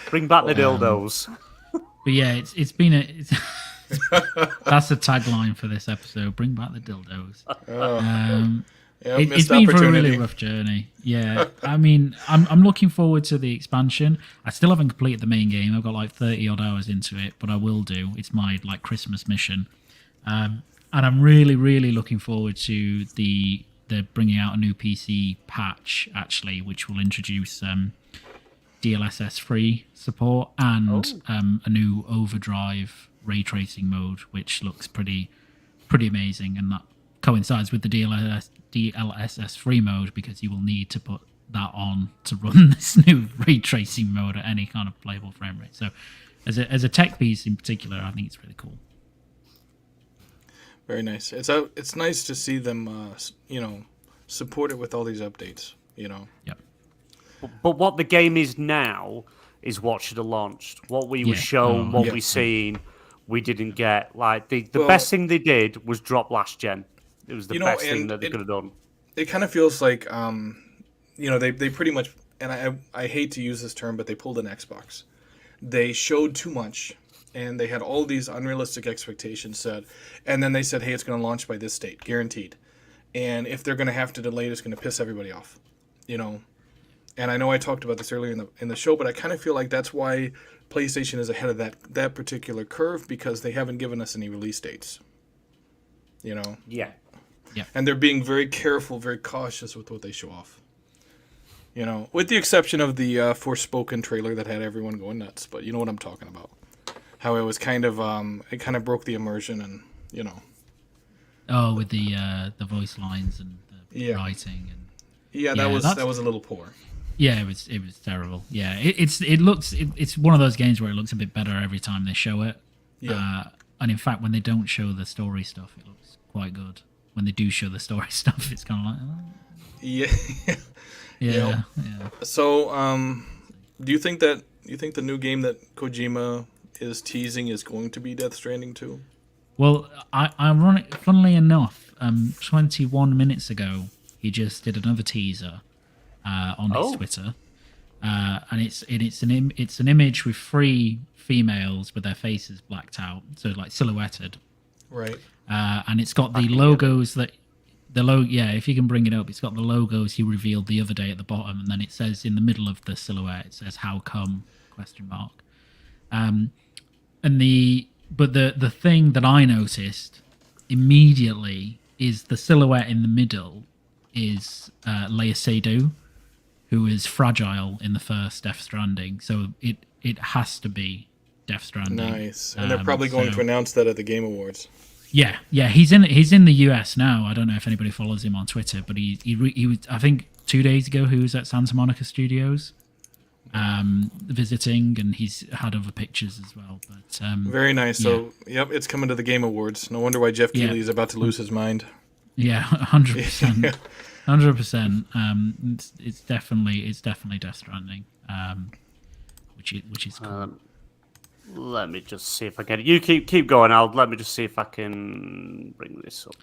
Bring back the dildos. But yeah, it's been that's the tagline for this episode. Bring back the dildos. It's been for a really rough journey. Yeah, I'm looking forward to the expansion. I still haven't completed the main game. I've got 30 odd hours into it, but I will do. It's my Christmas mission. And I'm really, really looking forward to the bringing out a new PC patch, actually, which will introduce DLSS free support and a new overdrive ray tracing mode, which looks pretty amazing, and that coincides with the DLSS free mode because you will need to put that on to run this new ray tracing mode at any kind of playable frame rate. So, as a tech piece in particular, I think it's really cool. Very nice. It's nice to see them, support it with all these updates. Yeah. But what the game is now is what should have launched. What we were shown, what we seen, we didn't get. Like the best thing they did was drop last gen. It was the best thing that they could have done. It kind of feels like, they pretty much, and I hate to use this term, but they pulled an Xbox. They showed too much, and they had all these unrealistic expectations set, and then they said, hey, it's going to launch by this date, guaranteed. And if they're going to have to delay it, it's going to piss everybody off, And I know I talked about this earlier in the show, but I kind of feel like that's why PlayStation is ahead of that particular curve, because they haven't given us any release dates. Yeah. Yeah. And they're being very careful, very cautious with what they show off. With the exception of the Forspoken trailer that had everyone going nuts, but you know what I'm talking about. How it was kind of broke the immersion, and Oh, with the voice lines and the writing and that was a little poor. Yeah, it was terrible. Yeah, it's one of those games where it looks a bit better every time they show it. Yeah. And in fact, when they don't show the story stuff, it looks quite good. When they do show the story stuff, it's kind of like, Yeah. yeah. So, do you think the new game that Kojima is teasing is going to be Death Stranding 2? Well, funnily enough, 21 minutes ago, he just did another teaser on his Twitter, and it's an image with 3 females with their faces blacked out, so like silhouetted, right? And it's got the logos if you can bring it up, it's got the logos he revealed the other day at the bottom, and then it says in the middle of the silhouette, it says "How come?" ? But the thing that I noticed immediately is the silhouette in the middle is Leia Seydoux, who is fragile in the first Death Stranding. So it has to be Death Stranding. Nice, and they're probably going to announce that at the Game Awards. Yeah, he's in the US now. I don't know if anybody follows him on Twitter, but he was, I think 2 days ago, he was at Santa Monica Studios, visiting, and he's had other pictures as well. But very nice. Yeah. So, yep, it's coming to the Game Awards. No wonder why Jeff Keighley is about to lose his mind. Yeah, 100%, 100%. It's definitely Death Stranding, which is cool. Let me just see if I can. You keep going. Let me just see if I can bring this up.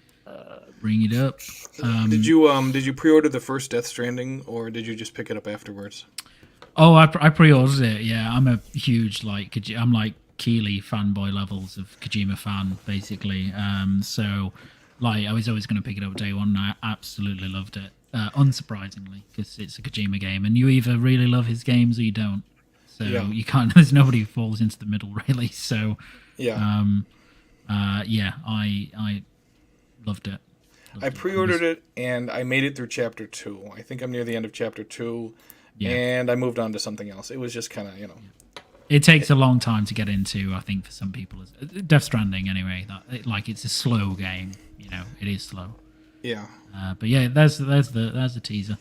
Bring it up. Did you pre-order the first Death Stranding, or did you just pick it up afterwards? Oh, I pre-ordered it. Yeah, I'm a huge I'm like Keighley fanboy levels of Kojima fan, basically. So I was always going to pick it up day one, and I absolutely loved it. Unsurprisingly, because it's a Kojima game, and you either really love his games or you don't. So you can't. There's nobody who falls into the middle, really. So I loved it. I pre-ordered it, and I made it through chapter 2. I think I'm near the end of chapter 2, and I moved on to something else. It was just kind of, It takes a long time to get into, I think, for some people. Death Stranding, anyway. It's a slow game. It is slow. Yeah. But yeah, there's the teaser.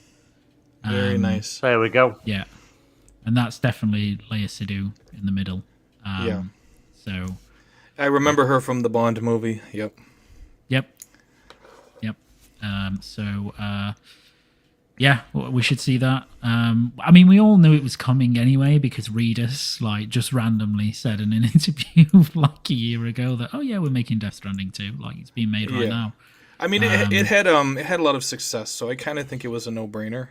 Very nice. There we go. Yeah. And that's definitely Leia Seydoux in the middle. So I remember her from the Bond movie. Yep. We should see that. I mean, we all knew it was coming anyway, because Reedus just randomly said in an interview a year ago that, we're making Death Stranding 2. It's being made right now. I mean, it had a lot of success, so I kind of think it was a no-brainer.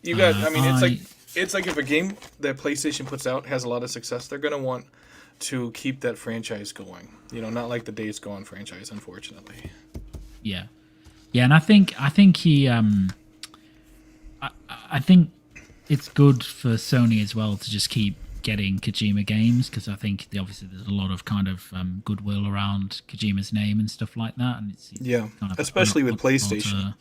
You got. I mean, it's like if a game that PlayStation puts out has a lot of success, they're gonna want to keep that franchise going. Not like the Days Gone franchise, unfortunately. Yeah, and I think he. I think it's good for Sony as well to just keep getting Kojima games, because I think obviously there's a lot of kind of goodwill around Kojima's name and stuff like that, and it's kind of especially with PlayStation.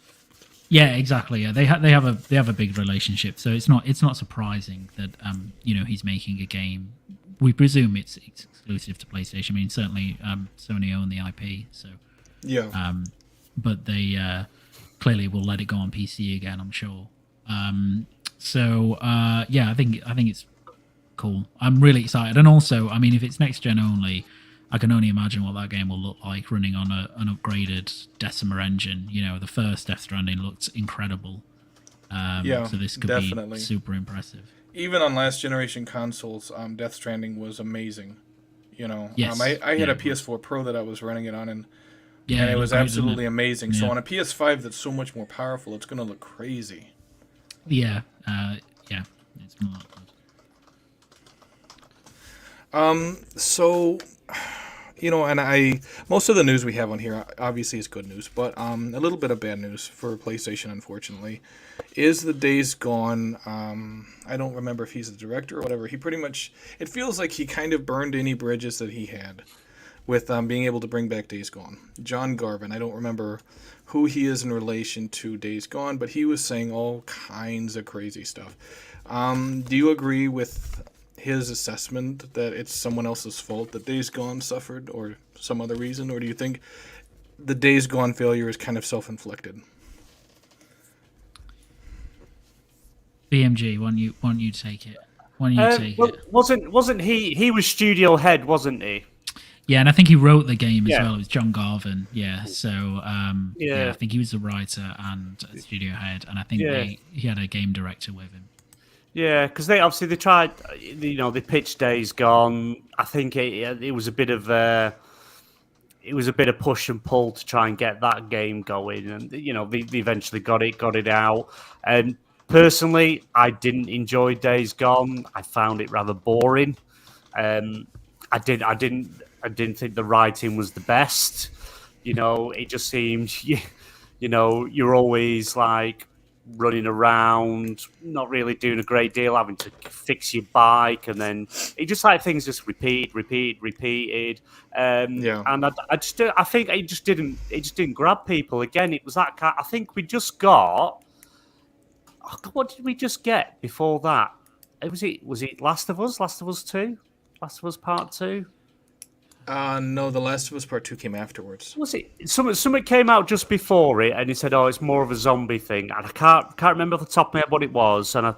Yeah, exactly. Yeah, they have a big relationship, so it's not surprising that he's making a game. We presume it's exclusive to PlayStation. I mean, certainly Sony own the IP, so but they clearly will let it go on PC again, I'm sure. I think it's cool. I'm really excited, and also, I mean, if it's next gen only, I can only imagine what that game will look like running on an upgraded Decima engine. The first Death Stranding looked incredible. So this could be super impressive. Even on last generation consoles, Death Stranding was amazing. Yes. I had a PS4 Pro that I was running it on, and it was great, absolutely amazing. Yeah. So on a PS5 that's so much more powerful, it's going to look crazy. Yeah, it's going to look good. So, and most of the news we have on here obviously is good news, but a little bit of bad news for PlayStation, unfortunately, is the Days Gone. I don't remember if he's the director or whatever. He pretty much, it feels like he kind of burned any bridges that he had with being able to bring back Days Gone. John Garvin, I don't remember who he is in relation to Days Gone, but he was saying all kinds of crazy stuff. Do you agree with his assessment that it's someone else's fault that Days Gone suffered, or some other reason, or do you think the Days Gone failure is kind of self-inflicted? BMG, why don't you take it? Why don't you take it? Wasn't he was studio head, wasn't he? Yeah, and I think he wrote the game as well. It was John Garvin. Yeah, so I think he was the writer and studio head, and I think he had a game director with him. Yeah, because they tried, they pitched Days Gone. I think it was a bit of push and pull to try and get that game going, and they eventually got it out. And personally, I didn't enjoy Days Gone. I found it rather boring. I didn't think the writing was the best. It just seemed, you're always like running around, not really doing a great deal, having to fix your bike, and then it just like things just repeated. And I think it just didn't grab people. Again, it was that kind. I think we just got. Oh God, what did we just get before that? Was it Last of Us? Last of Us 2? Last of Us Part 2? No, The Last of Us Part 2 came afterwards. Was it? Something came out just before it, and he said, "Oh, it's more of a zombie thing." And I can't remember off the top of my head what it was. I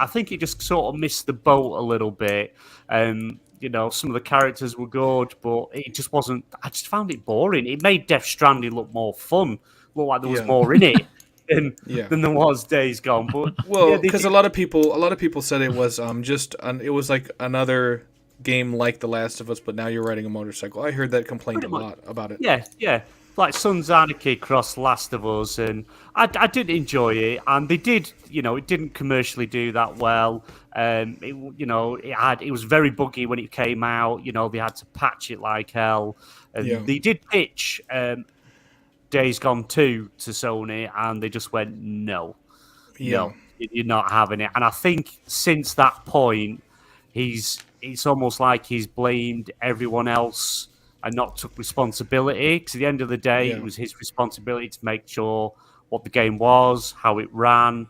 think it just sort of missed the boat a little bit. Some of the characters were good, but it just wasn't. I just found it boring. It made Death Stranding look more fun, look like there was more in it. Than there was Days Gone, but because a lot of people said it was it was like another game like The Last of Us, but now you're riding a motorcycle. I heard that complaint a lot about it. Yeah, like Sons of Anarchy cross Last of Us, and I did enjoy it, and they did, it didn't commercially do that well. It was very buggy when it came out. They had to patch it like hell, and they did pitch Days Gone 2 to Sony, and they just went, no, you're not having it. And I think since that point, it's almost like he's blamed everyone else and not took responsibility. Because at the end of the day, it was his responsibility to make sure what the game was, how it ran,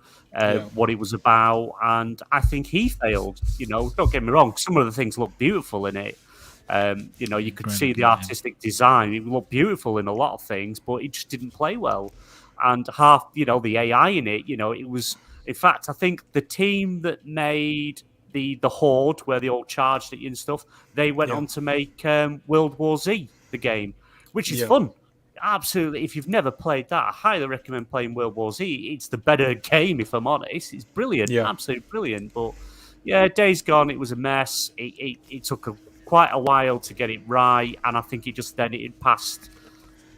what it was about. And I think he failed. Don't get me wrong, some of the things look beautiful in it. You could see the artistic design. It looked beautiful in a lot of things, but it just didn't play well. And half, the AI in it, it was... In fact, I think the team that made the Horde, where they all charged at you and stuff, they went on to make World War Z, the game, which is fun. Absolutely. If you've never played that, I highly recommend playing World War Z. It's the better game, if I'm honest. It's brilliant. Absolutely brilliant. But, Days Gone, it was a mess. It took quite a while to get it right, and I think it passed,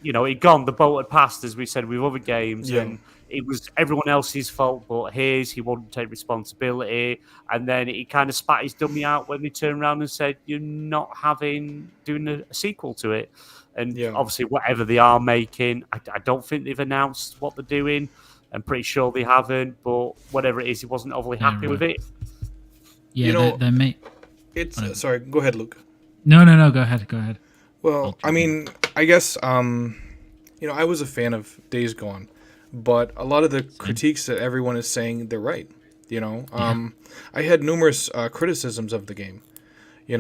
the boat had passed, as we said, with other games, and it was everyone else's fault but his. He wouldn't take responsibility, and then he kind of spat his dummy out when they turned around and said, "You're not doing a sequel to it." And obviously, whatever they are making, I don't think they've announced what they're doing. I'm pretty sure they haven't, but whatever it is, he wasn't overly happy with it. Yeah, they may. Sorry, go ahead, Luke. No, go ahead. Well, I mean, I guess, I was a fan of Days Gone, but a lot of the critiques that everyone is saying, they're right. I had numerous criticisms of the game. You're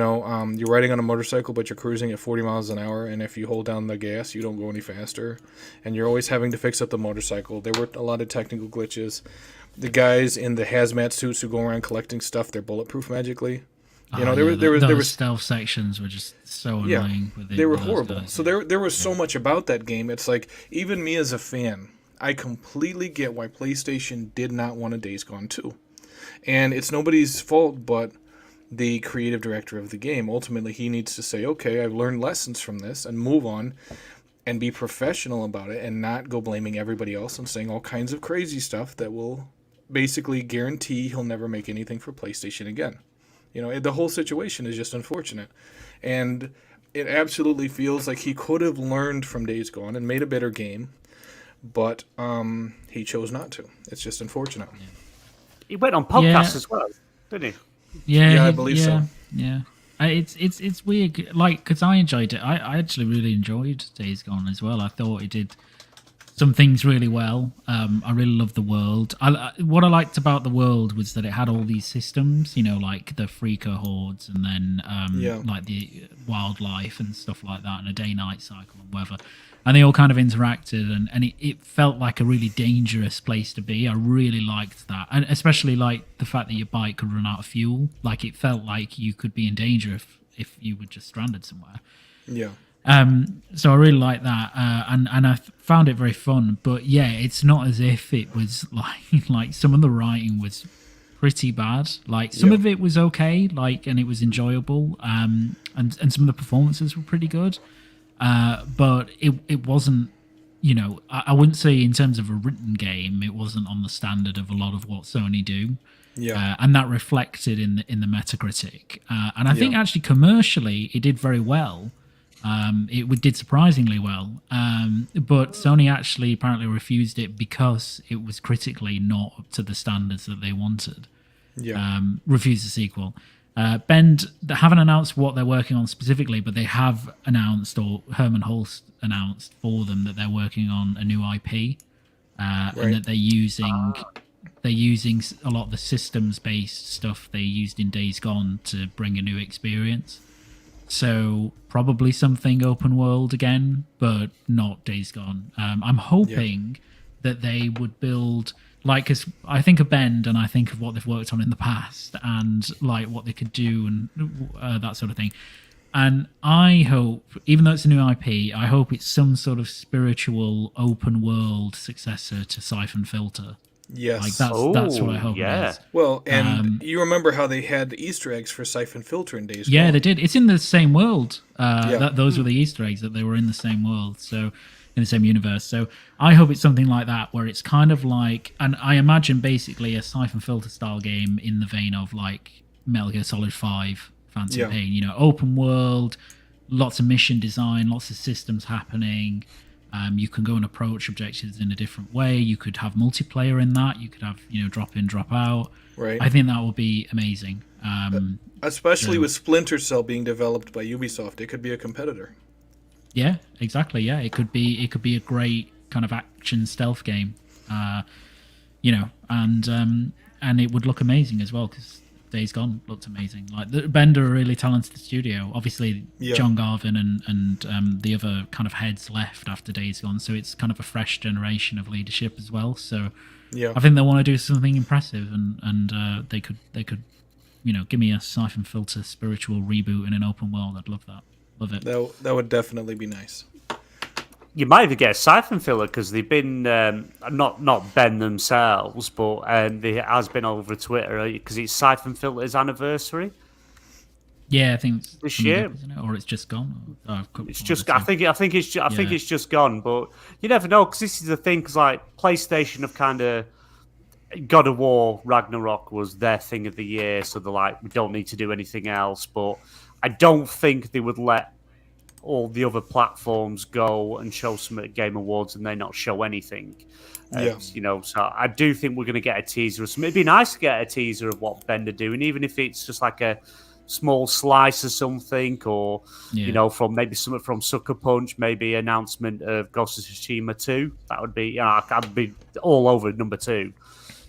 riding on a motorcycle, but you're cruising at 40 miles an hour, and if you hold down the gas, you don't go any faster, and you're always having to fix up the motorcycle. There were a lot of technical glitches. The guys in the hazmat suits who go around collecting stuff, they're bulletproof magically. Those stealth sections were just so annoying. They were horrible. So there was so much about that game. It's like, even me as a fan, I completely get why PlayStation did not want a Days Gone 2. And it's nobody's fault but the creative director of the game. Ultimately, he needs to say, okay, I've learned lessons from this, and move on and be professional about it, and not go blaming everybody else and saying all kinds of crazy stuff that will basically guarantee he'll never make anything for PlayStation again. The whole situation is just unfortunate. And it absolutely feels like he could have learned from Days Gone and made a better game, but he chose not to. It's just unfortunate. He went on podcasts as well, didn't he? Yeah, I believe so. Yeah. It's weird, like, because I enjoyed it. I actually really enjoyed Days Gone as well. I thought it did some things really well. I really loved the world. What I liked about the world was that it had all these systems, like the freaker hordes, and then like the wildlife and stuff like that, and a day-night cycle and whatever. And they all kind of interacted, and it felt like a really dangerous place to be. I really liked that, and especially like the fact that your bike could run out of fuel. Like, it felt like you could be in danger if you were just stranded somewhere. Yeah. So I really liked that, and I found it very fun. But yeah, it's not as if it was like some of the writing was pretty bad. Like, some of it was okay, and it was enjoyable. And some of the performances were pretty good. But it wasn't, I wouldn't say in terms of a written game, it wasn't on the standard of a lot of what Sony do. Yeah. And that reflected in the Metacritic. And I think actually commercially it did very well. It did surprisingly well. But Sony actually apparently refused it because it was critically not up to the standards that they wanted. Yeah. Refused the sequel. Bend, they haven't announced what they're working on specifically, but they have announced, or Herman Hulst announced for them, that they're working on a new IP, and that they're using a lot of the systems-based stuff they used in Days Gone to bring a new experience. So probably something open world again, but not Days Gone. I'm hoping that they would build, because I think of Bend and I think of what they've worked on in the past and like what they could do and that sort of thing. And I hope, even though it's a new IP, I hope it's some sort of spiritual open world successor to Siphon Filter. Yes. That's what I hope it is. Well, and you remember how they had the Easter eggs for Siphon Filter in Days Gone? Yeah, they did. It's in the same world. Those were the Easter eggs, that they were in the same world. So, in the same universe. So I hope it's something like that, where it's kind of like, and I imagine basically a Siphon Filter style game in the vein of like Metal Gear Solid 5 Phantom Pain, open world, lots of mission design, lots of systems happening. You can go and approach objectives in a different way. You could have multiplayer in that. You could have, drop in, drop out. Right. I think that would be amazing. Especially with Splinter Cell being developed by Ubisoft, it could be a competitor. Yeah, exactly. Yeah, it could be a great kind of action stealth game, and it would look amazing as well, because Days Gone looked amazing. Like, Bender, a really talented studio. Obviously, John Garvin and the other kind of heads left after Days Gone, so it's kind of a fresh generation of leadership as well. So I think they want to do something impressive, and they could give me a Siphon Filter spiritual reboot in an open world. I'd love that. Love it. That would definitely be nice. You might even get a Siphon Filter, because they've been not Ben themselves, but it has been over Twitter, because it's Siphon Filter's anniversary. Yeah, I think this year, isn't it? Or it's just gone. It's just. I think it's just gone. But you never know, because this is the thing. Because like PlayStation have kind of, God of War Ragnarok was their thing of the year, so they're like, we don't need to do anything else. But I don't think they would let all the other platforms go and show some at Game Awards and they not show anything. So I do think we're going to get a teaser of something. It'd be nice to get a teaser of what Bend are doing, even if it's just like a small slice of something, or from maybe something from Sucker Punch, maybe announcement of Ghost of Tsushima 2. That would be, I'd be all over number 2.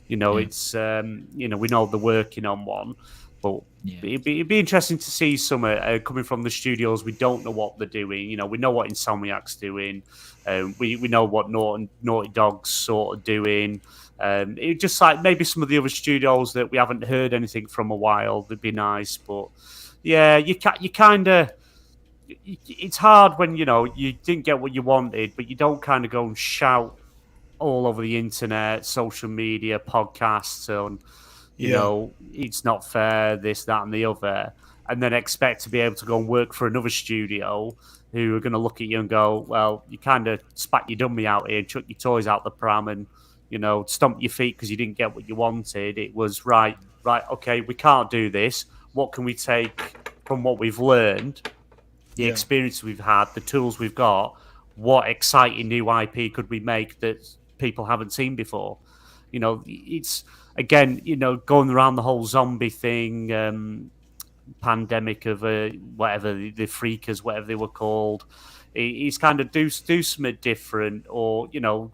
It's we know they're working on one. But it'd be interesting to see some coming from the studios. We don't know what they're doing. We know what Insomniac's doing. We know what Naughty Dog's sort of doing. It just like maybe some of the other studios that we haven't heard anything from a while. That'd be nice. But yeah, you kind of. It's hard when you didn't get what you wanted, but you don't kind of go and shout all over the internet, social media, podcasts, and it's not fair, this, that, and the other, and then expect to be able to go and work for another studio who are going to look at you and go, well, you kind of spat your dummy out here, chuck your toys out the pram, and stomp your feet because you didn't get what you wanted. It was right, okay, we can't do this. What can we take from what we've learned? The experience we've had, the tools we've got, what exciting new IP could we make that people haven't seen before? It's, again, going around the whole zombie thing, pandemic of whatever, the freakers, whatever they were called. It's kind of do something different, or,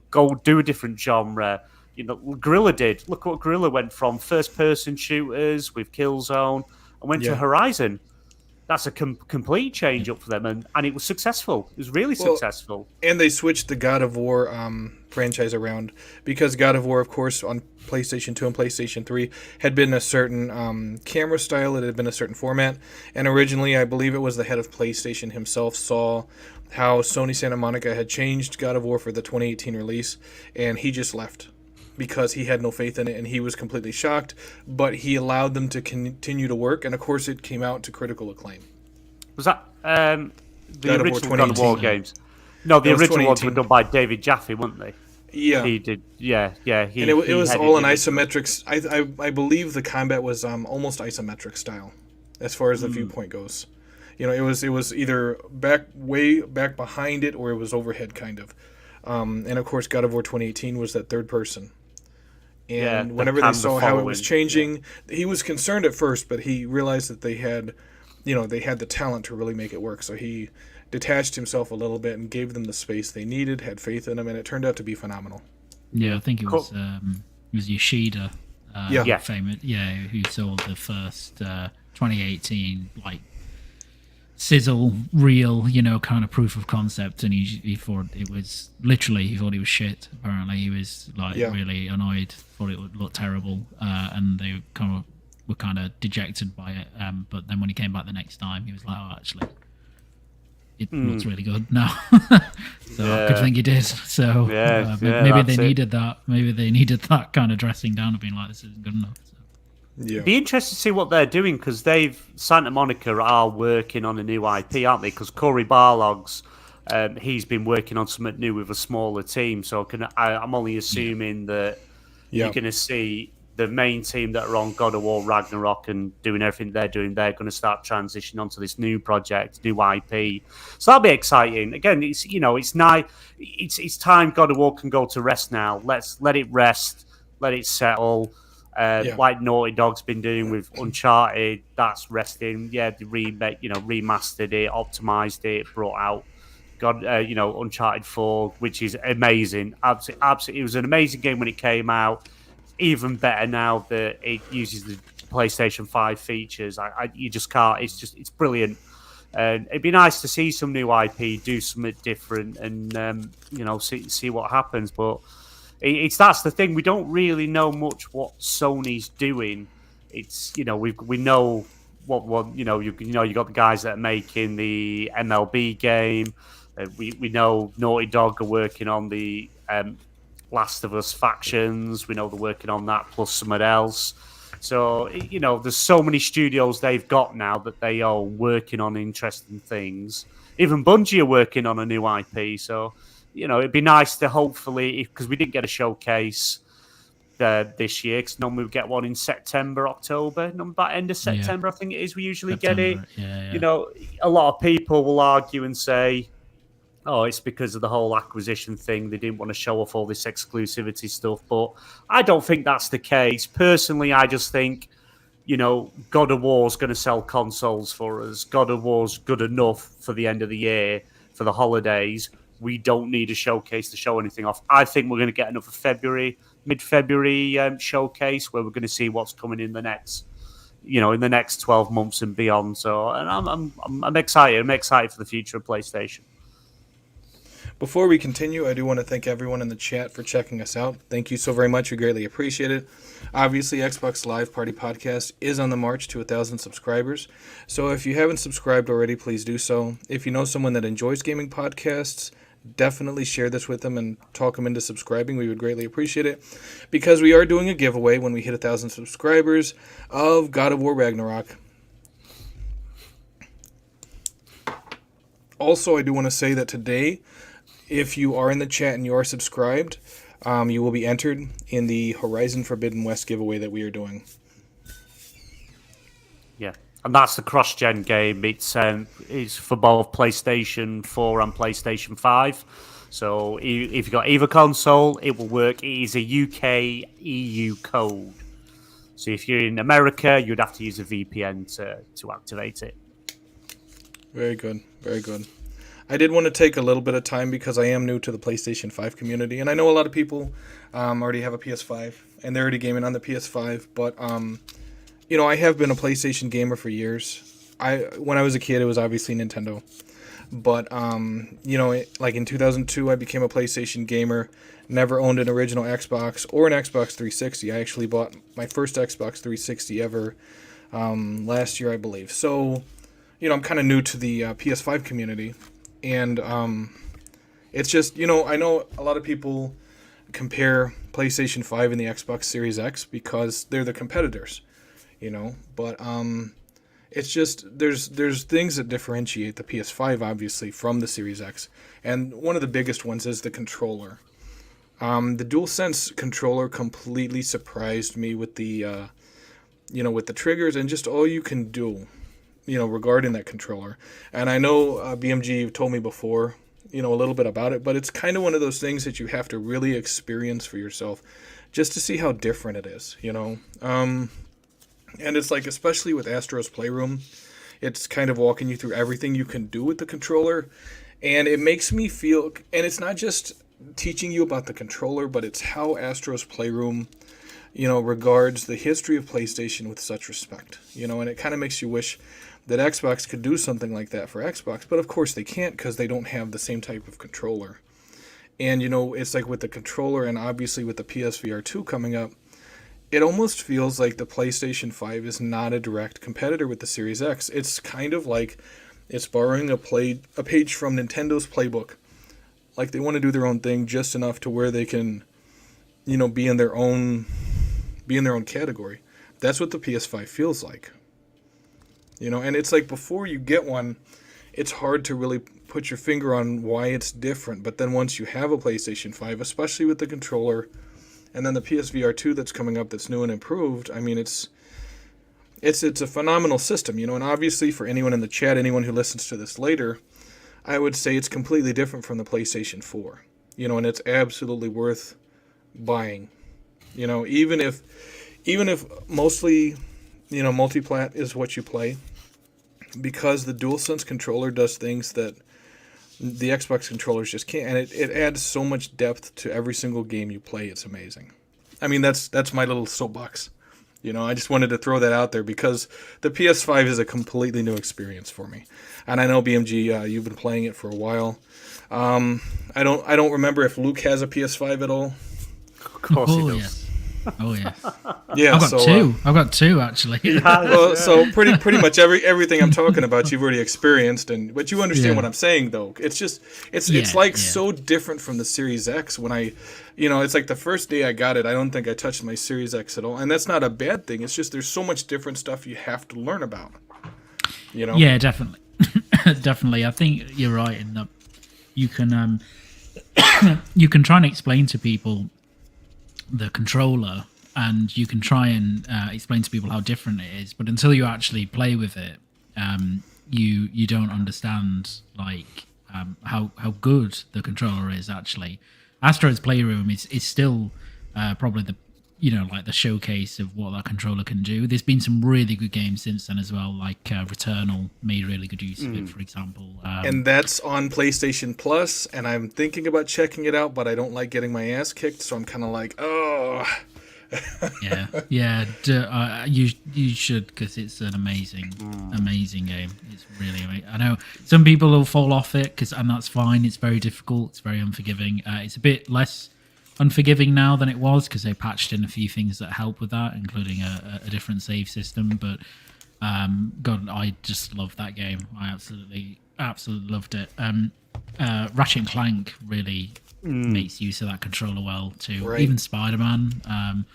go do a different genre. Guerrilla did. Look what Guerrilla went from first-person shooters with Killzone and went to Horizon. That's a complete change up for them, and it was successful. It was really successful. And they switched the God of War franchise around, because God of War, of course, on PlayStation 2 and PlayStation 3 had been a certain camera style. It had been a certain format. And originally, I believe it was the head of PlayStation himself saw how Sony Santa Monica had changed God of War for the 2018 release, and he just left because he had no faith in it, and he was completely shocked, but he allowed them to continue to work, and of course it came out to critical acclaim. Was that the original God of War games? No, the original ones were done by David Jaffe, weren't they? Yeah. He did, yeah. And it was all in isometrics. I believe the combat was almost isometric style, as far as the viewpoint goes. It was either way back behind it, or it was overhead, kind of. And of course, God of War 2018 was that third person. And whenever they saw how it was changing, he was concerned at first, but he realized that they had the talent to really make it work. So he detached himself a little bit and gave them the space they needed, had faith in them, and it turned out to be phenomenal. Yeah, I think it was Yoshida, famous, who sold the first 2018 sizzle reel, kind of proof of concept, and he thought it was he thought it was shit. Apparently, he was really annoyed, thought it would look terrible, and they were kind of dejected by it. But then when he came back the next time, he was like, "Oh, actually, it looks really good now." So good thing he did. So maybe they needed that. Maybe they needed that kind of dressing down of being like, "This isn't good enough." So. Yeah. Be interested to see what they're doing, because Santa Monica are working on a new IP, aren't they? Because Cory Barlog's he's been working on something new with a smaller team, so I'm only assuming that you're going to see the main team that are on God of War Ragnarok and doing everything they're doing. They're going to start transitioning onto this new project, new IP. So that'll be exciting. Again, it's nice. It's time God of War can go to rest now. Let's let it rest, let it settle. Like Naughty Dog's been doing with Uncharted, that's resting. Yeah, they remastered it, optimized it, brought out Uncharted 4, which is amazing. Absolutely, it was an amazing game when it came out. Even better now that it uses the PlayStation 5 features. You just can't. It's brilliant. And it'd be nice to see some new IP do something different, and see what happens. But that's the thing. We don't really know much what Sony's doing. It's we know what you got the guys that are making the MLB game. We know Naughty Dog are working on the Last of Us factions. We know they're working on that plus something else. So there's so many studios they've got now that they are working on interesting things. Even Bungie are working on a new IP. So. It'd be nice to hopefully, because we didn't get a showcase this year, because normally we get one in September, October, by end of September, I think it is. We usually get it. A lot of people will argue and say, "Oh, it's because of the whole acquisition thing. They didn't want to show off all this exclusivity stuff." But I don't think that's the case. Personally, I just think, God of War's going to sell consoles for us. God of War's good enough for the end of the year, for the holidays. We don't need a showcase to show anything off. I think we're going to get another mid-February showcase where we're going to see what's coming in the next in the next 12 months and beyond. So, and I'm excited. I'm excited for the future of PlayStation. Before we continue, I do want to thank everyone in the chat for checking us out. Thank you so very much. We greatly appreciate it. Obviously, Xbox Live Party Podcast is on the march to 1,000 subscribers. So if you haven't subscribed already, please do so. If you know someone that enjoys gaming podcasts, definitely share this with them and talk them into subscribing. We would greatly appreciate it, because we are doing a giveaway when we hit 1,000 subscribers of God of War Ragnarok. Also, I do want to say that today, if you are in the chat and you are subscribed, you will be entered in the Horizon Forbidden West giveaway that we are doing. Yeah, and that's the cross-gen game. It's for both PlayStation 4 and PlayStation 5. So if you've got either console, it will work. It is a UK EU code. So if you're in America, you'd have to use a VPN to activate it. Very good, very good. I did want to take a little bit of time because I am new to the PlayStation 5 community, and I know a lot of people already have a PS5, and they're already gaming on the PS5, but, I have been a PlayStation gamer for years. When I was a kid, it was obviously Nintendo, but, like in 2002, I became a PlayStation gamer, never owned an original Xbox or an Xbox 360. I actually bought my first Xbox 360 ever last year, I believe. So, I'm kind of new to the PS5 community. And it's just, I know a lot of people compare PlayStation 5 and the Xbox Series X because they're the competitors, But it's just, there's things that differentiate the PS5, obviously, from the Series X. And one of the biggest ones is the controller. The DualSense controller completely surprised me with the, with the triggers and just all you can do, regarding that controller. And I know BMG, you've told me before, a little bit about it, but it's kind of one of those things that you have to really experience for yourself just to see how different it is, And it's like, especially with Astro's Playroom, it's kind of walking you through everything you can do with the controller. And it makes me feel, and it's not just teaching you about the controller, but it's how Astro's Playroom regards the history of PlayStation with such respect, and it kind of makes you wish that Xbox could do something like that for Xbox, but of course they can't because they don't have the same type of controller. And, it's like with the controller and obviously with the PSVR 2 coming up, it almost feels like the PlayStation 5 is not a direct competitor with the Series X. It's kind of like it's borrowing a page from Nintendo's playbook. Like they want to do their own thing just enough to where they can, be in their own category. That's what the PS5 feels like. And it's like before you get one, it's hard to really put your finger on why it's different. But then once you have a PlayStation 5, especially with the controller, and then the PSVR 2 that's coming up that's new and improved, I mean, it's a phenomenal system, And obviously for anyone in the chat, anyone who listens to this later, I would say it's completely different from the PlayStation 4, and it's absolutely worth buying. Even if mostly, multiplat is what you play, because the DualSense controller does things that the Xbox controllers just can't, and it adds so much depth to every single game you play. It's amazing. I mean, that's my little soapbox. I just wanted to throw that out there because the PS5 is a completely new experience for me, and I know BMG, you've been playing it for a while. I don't remember if Luke has a PS5 at all. Of course he does. Yes. Oh yeah. Yeah, I've got two actually. Well, so pretty much everything I'm talking about you've already experienced, but you understand what I'm saying though. It's just it's like so different from the Series X. When it's like the first day I got it, I don't think I touched my Series X at all, and that's not a bad thing. It's just there's so much different stuff you have to learn about. Yeah, definitely, definitely. I think you're right in that you can you can try and explain to people the controller, and you can try and explain to people how different it is, but until you actually play with it, you don't understand how good the controller is. Actually, Astro's Playroom is still probably the the showcase of what that controller can do. There's been some really good games since then as well, like Returnal made really good use of it, for example. And that's on PlayStation Plus, and I'm thinking about checking it out, but I don't like getting my ass kicked, so I'm kind of like, oh, You should, because it's an amazing game. It's really amazing. I know some people will fall off it, and that's fine. It's very difficult. It's very unforgiving. It's a bit less unforgiving now than it was, because they patched in a few things that help with that, including a different save system. But God, I just love that game. I absolutely loved it. Ratchet and Clank really makes use of that controller well too. Right. Even Spider-Man.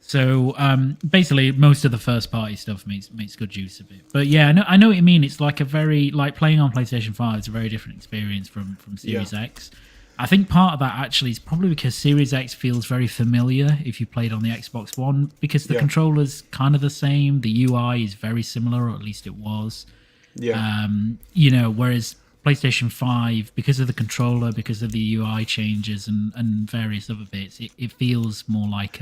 So basically, most of the first-party stuff makes good use of it. But yeah, I know what you mean. It's like playing on PlayStation 5 is a very different experience from Series X. I think part of that actually is probably because Series X feels very familiar if you played on the Xbox One, because the controller's kind of the same. The UI is very similar, or at least it was. Yeah. Whereas PlayStation 5, because of the controller, because of the UI changes and various other bits, it feels more like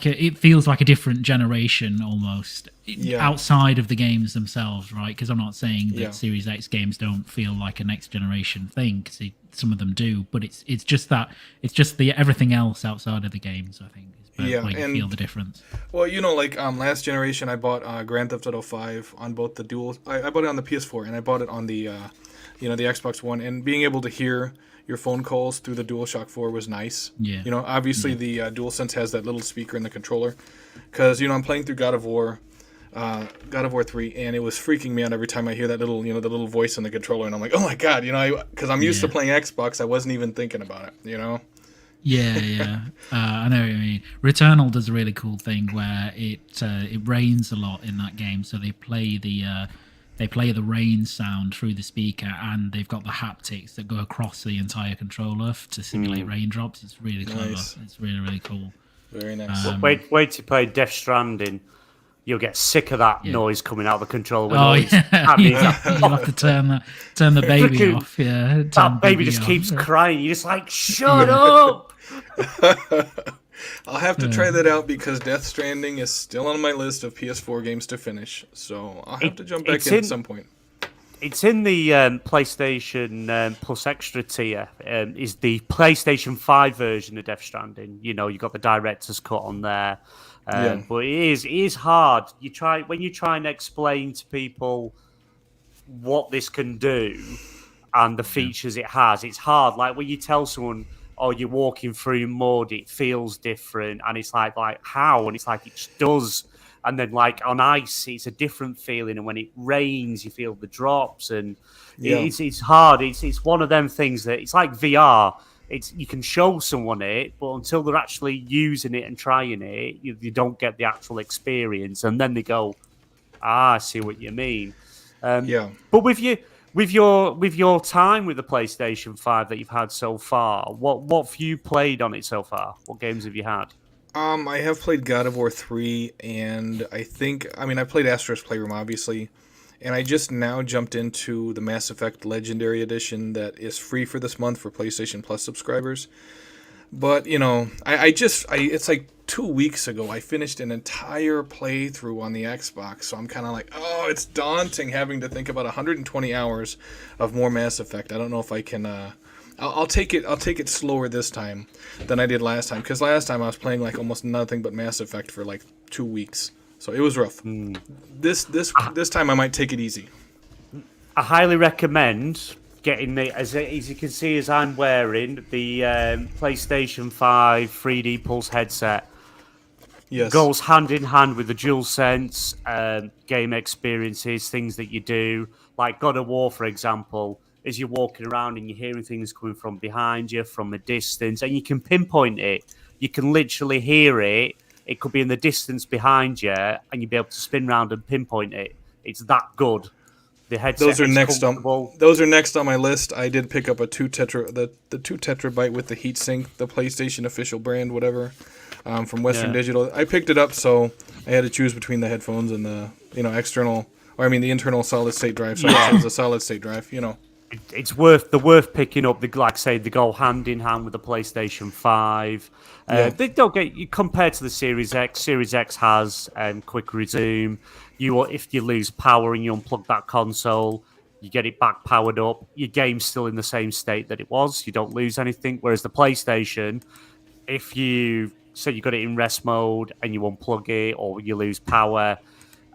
it feels like a different generation almost, outside of the games themselves, right? Because I'm not saying that Series X games don't feel like a next generation thing, because some of them do, but it's just the everything else outside of the games, I think, is where you feel the difference. Well, last generation I bought Grand Theft Auto 5 on both the dual. I bought it on the PS4 and I bought it on the the Xbox One, and being able to hear your phone calls through the DualShock 4 was nice. Yeah. Obviously the DualSense has that little speaker in the controller, because I'm playing through God of War 3, and it was freaking me out every time I hear that little the little voice in the controller, and I'm like, oh my god, because I'm used to playing Xbox, I wasn't even thinking about it. Yeah. I know what you mean. Returnal does a really cool thing where it rains a lot in that game, so they play the rain sound through the speaker, and they've got the haptics that go across the entire controller to simulate raindrops. It's really clever. Nice. It's really, really cool. Very nice. Wait to play Death Stranding. You'll get sick of that noise coming out of the controller. You'll have to turn the baby off. Yeah, that baby just keeps crying. You're just like, shut up. I'll have to try that out, because Death Stranding is still on my list of PS4 games to finish. So I'll have to jump back in at some point. It's in the PlayStation Plus Extra tier. Is the PlayStation 5 version of Death Stranding. You got the director's cut on there. But it is hard. When you try and explain to people what this can do and the features it has, it's hard. Like when you tell someone, oh, you're walking through mud, it feels different, and it's like how? And it's like it just does. And then like on ice, it's a different feeling, and when it rains, you feel the drops, and it's hard. It's one of them things that it's like VR. You can show someone it, but until they're actually using it and trying it, you don't get the actual experience. And then they go, I see what you mean. But with your time with the PlayStation 5 that you've had so far, what have you played on it so far? What games have you had? I have played God of War 3, and I played Astro's Playroom, obviously. And I just now jumped into the Mass Effect Legendary Edition that is free for this month for PlayStation Plus subscribers. But, it's like 2 weeks ago, I finished an entire playthrough on the Xbox. So I'm kind of like, it's daunting having to think about 120 hours of more Mass Effect. I don't know if I can... I'll take it slower this time than I did last time. Because last time I was playing like almost nothing but Mass Effect for like 2 weeks. So it was rough. This time I might take it easy. I highly recommend getting the as you can see as I'm wearing the PlayStation 5 3D Pulse headset. Yes, goes hand in hand with the DualSense game experiences, things that you do, like God of War, for example. As you're walking around and you're hearing things coming from behind you, from a distance, and you can pinpoint it. You can literally hear it. It could be in the distance behind you, and you'll be able to spin around and pinpoint it. It's that good. The headset those are next on my list. I did pick up the 2 terabyte with the heatsink, the PlayStation official brand, whatever, from Western Digital. I picked it up, so I had to choose between the headphones and the the internal solid state drive. So I chose a solid state drive. It's worth picking up. They go hand in hand with the PlayStation 5. They don't get compared to the Series X. Series X has quick resume. If you lose power and you unplug that console, you get it back powered up. Your game's still in the same state that it was. You don't lose anything. Whereas the PlayStation, if you say you got it in rest mode and you unplug it or you lose power,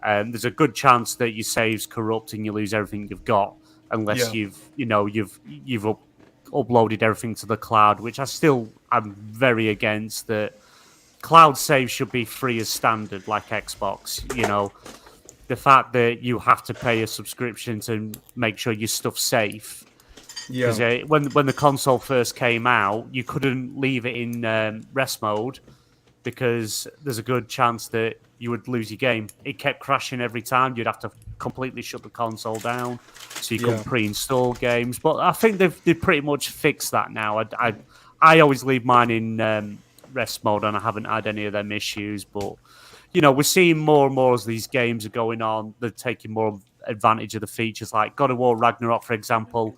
there's a good chance that your save's corrupt and you lose everything you've got, unless you've uploaded everything to the cloud, which I'm very against. That cloud save should be free as standard, like Xbox. The fact that you have to pay a subscription to make sure your stuff's safe. Because when the console first came out, you couldn't leave it in rest mode because there's a good chance that you would lose your game. It kept crashing every time. You'd have to completely shut the console down so you couldn't pre-install games. But I think they've pretty much fixed that now. I always leave mine in rest mode, and I haven't had any of them issues. But we're seeing more and more as these games are going on. They're taking more advantage of the features, like God of War Ragnarok, for example.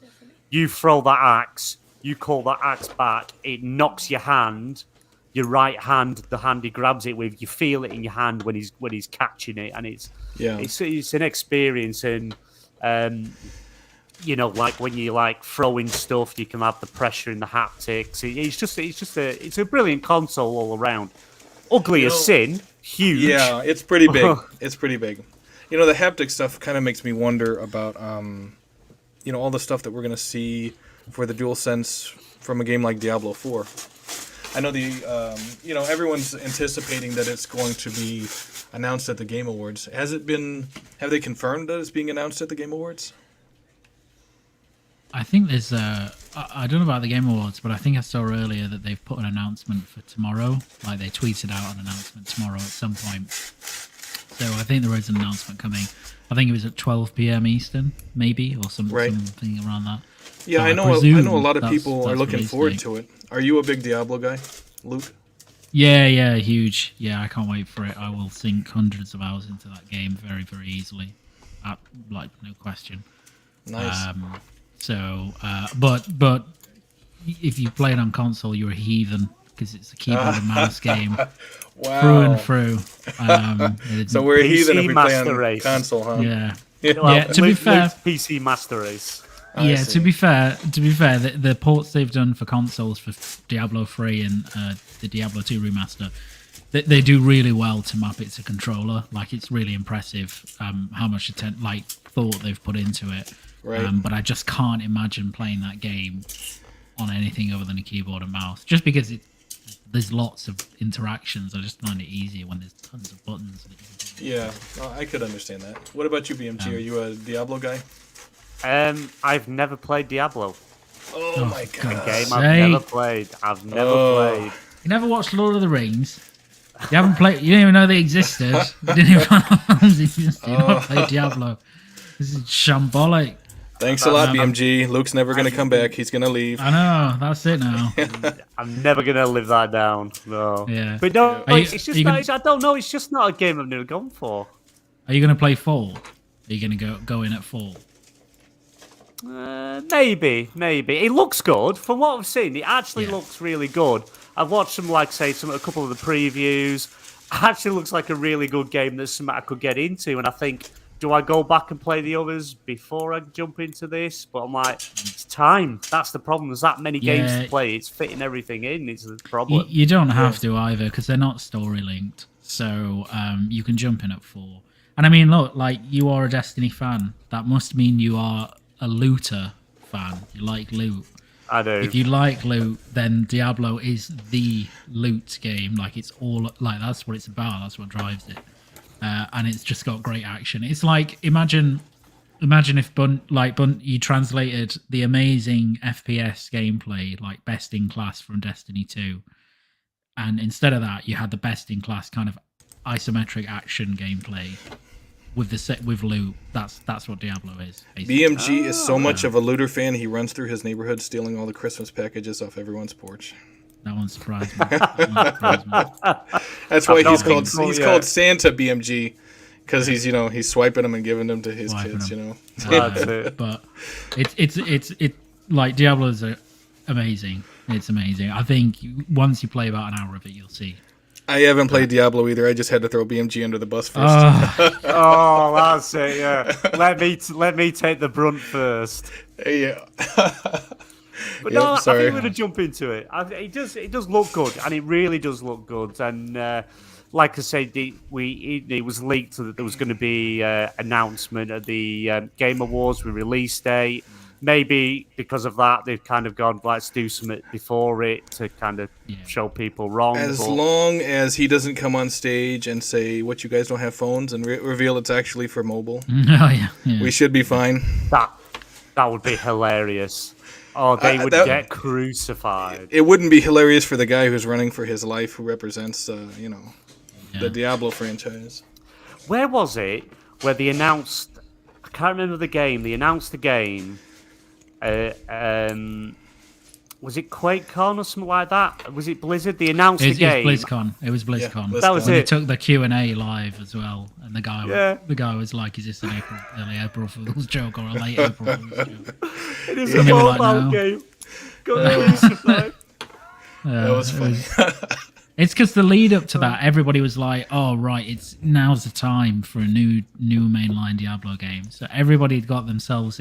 You throw that axe, you call that axe back, it knocks your hand, your right hand, the hand he grabs it with, you feel it in your hand when he's catching it, and it's an experience. And like when you like throwing stuff, you can have the pressure in the haptics. It's a brilliant console all around. Ugly as sin, huge. Yeah, it's pretty big. It's pretty big. The haptic stuff kind of makes me wonder about all the stuff that we're going to see for the DualSense from a game like Diablo 4. I know everyone's anticipating that it's going to be announced at the Game Awards. Have they confirmed that it's being announced at the Game Awards? I think there's I don't know about the Game Awards, but I think I saw earlier that they've put an announcement for tomorrow. Like they tweeted out an announcement tomorrow at some point. So I think there is an announcement coming. I think it was at 12 p.m. Eastern, maybe, or something around that. Yeah, I know a lot of people are looking forward to it. Are you a big Diablo guy, Luke? Yeah, huge. Yeah, I can't wait for it. I will sink hundreds of hours into that game very, very easily. No question. Nice. But if you play it on console, you're a heathen because it's a keyboard and mouse game. Wow. Through and through. So we're a heathen if we play on race. console, huh? Yeah. To be fair, PC Master Race. To be fair, the ports they've done for consoles for Diablo 3 and the Diablo 2 remaster, they do really well to map it to controller. Like it's really impressive how much thought they've put into it. Right. But I just can't imagine playing that game on anything other than a keyboard and mouse, just because there's lots of interactions. I just find it easier when there's tons of buttons. Yeah, I could understand that. What about you, BMG? Are you a Diablo guy? I've never played Diablo. Oh my god! A game I've never played. Played. You never watched Lord of the Rings? You haven't played. You didn't even know they existed. You didn't even know films existed. You never played Diablo. This is shambolic. Thanks a lot, BMG. Luke's never going to come back. He's going to leave. I know. That's it now. I'm never going to live that down. No. Yeah. But no, it's just not, I don't know. It's just not a game I've never gone for. Are you going to play Fall? Are you going to go in at Fall? Maybe. It looks good. From what I've seen, it actually looks really good. I've watched some, a couple of the previews. It actually looks like a really good game that's something I could get into, and I think, do I go back and play the others before I jump into this? But I'm like, it's time. That's the problem. There's that many games to play. It's fitting everything in. It's the problem. You don't have to either, because they're not story linked. So you can jump in at 4. And I mean, look, you are a Destiny fan. That must mean you are a looter fan. You like loot. I do. If you like loot, then Diablo is the loot game. It's all that's what it's about. That's what drives it. And it's just got great action. It's like imagine if you translated the amazing FPS gameplay, like best in class from Destiny 2, and instead of that, you had the best in class kind of isometric action gameplay with loot. That's what Diablo is. Basically. BMG is so much of a looter fan. He runs through his neighborhood stealing all the Christmas packages off everyone's porch. That one surprised me. That's why he's called Santa, BMG, because he's swiping them and giving them to his kids. That's it. But it's Diablo's amazing. It's amazing. I think once you play about an hour of it, you'll see. I haven't played Diablo either. I just had to throw BMG under the bus first. Oh, that's it. Yeah, let me take the brunt first. Yeah. But no, I think we're going to jump into it. It does look good, and it really does look good. And like I said, it was leaked that there was going to be announcement at the Game Awards with release date. Maybe because of that, they've kind of gone, let's do something before it to kind of show people wrong. As long as he doesn't come on stage and say, what, you guys don't have phones, and reveal it's actually for mobile. Oh, yeah. We should be fine. That would be hilarious. Oh, they would get crucified. It wouldn't be hilarious for the guy who's running for his life, who represents, the Diablo franchise. Where was it where they announced... I can't remember the game. They announced the game... was it QuakeCon or something like that? Was it Blizzard? They announced the game. It was BlizzCon. That was it. They took the Q&A live as well, and the guy was like, "Is this an early April Fool's joke or a late April Fool's joke?" It is a mobile game. That was funny. It's because the lead up to that, everybody was like, "Oh right, now's the time for a new mainline Diablo game." So everybody got themselves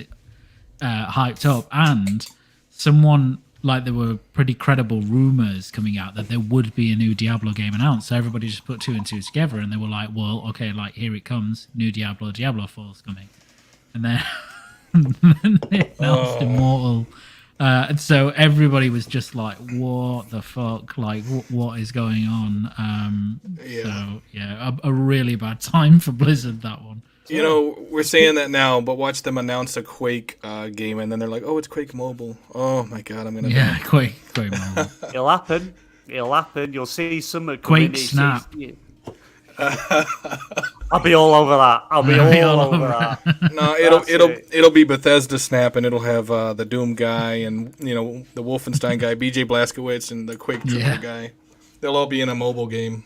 hyped up, and someone, like, there were pretty credible rumors coming out that there would be a new Diablo game announced. So everybody just put 2 and 2 together, and they were like, well, okay, like, here it comes, new Diablo 4's coming. And then, they announced Immortal. And so everybody was just like, what the fuck? Like, what is going on? So, a really bad time for Blizzard, that one. We're saying that now, but watch them announce a Quake game, and then they're like, "Oh, it's Quake Mobile." Oh my god, I'm gonna. Yeah, Quake Mobile. It'll happen. You'll see some Quake Snap. I'll be all over that. I'll be all over that. No, it'll be Bethesda Snap, and it'll have the Doom guy, and the Wolfenstein guy, BJ Blazkowicz, and the Quake Trooper guy. They'll all be in a mobile game.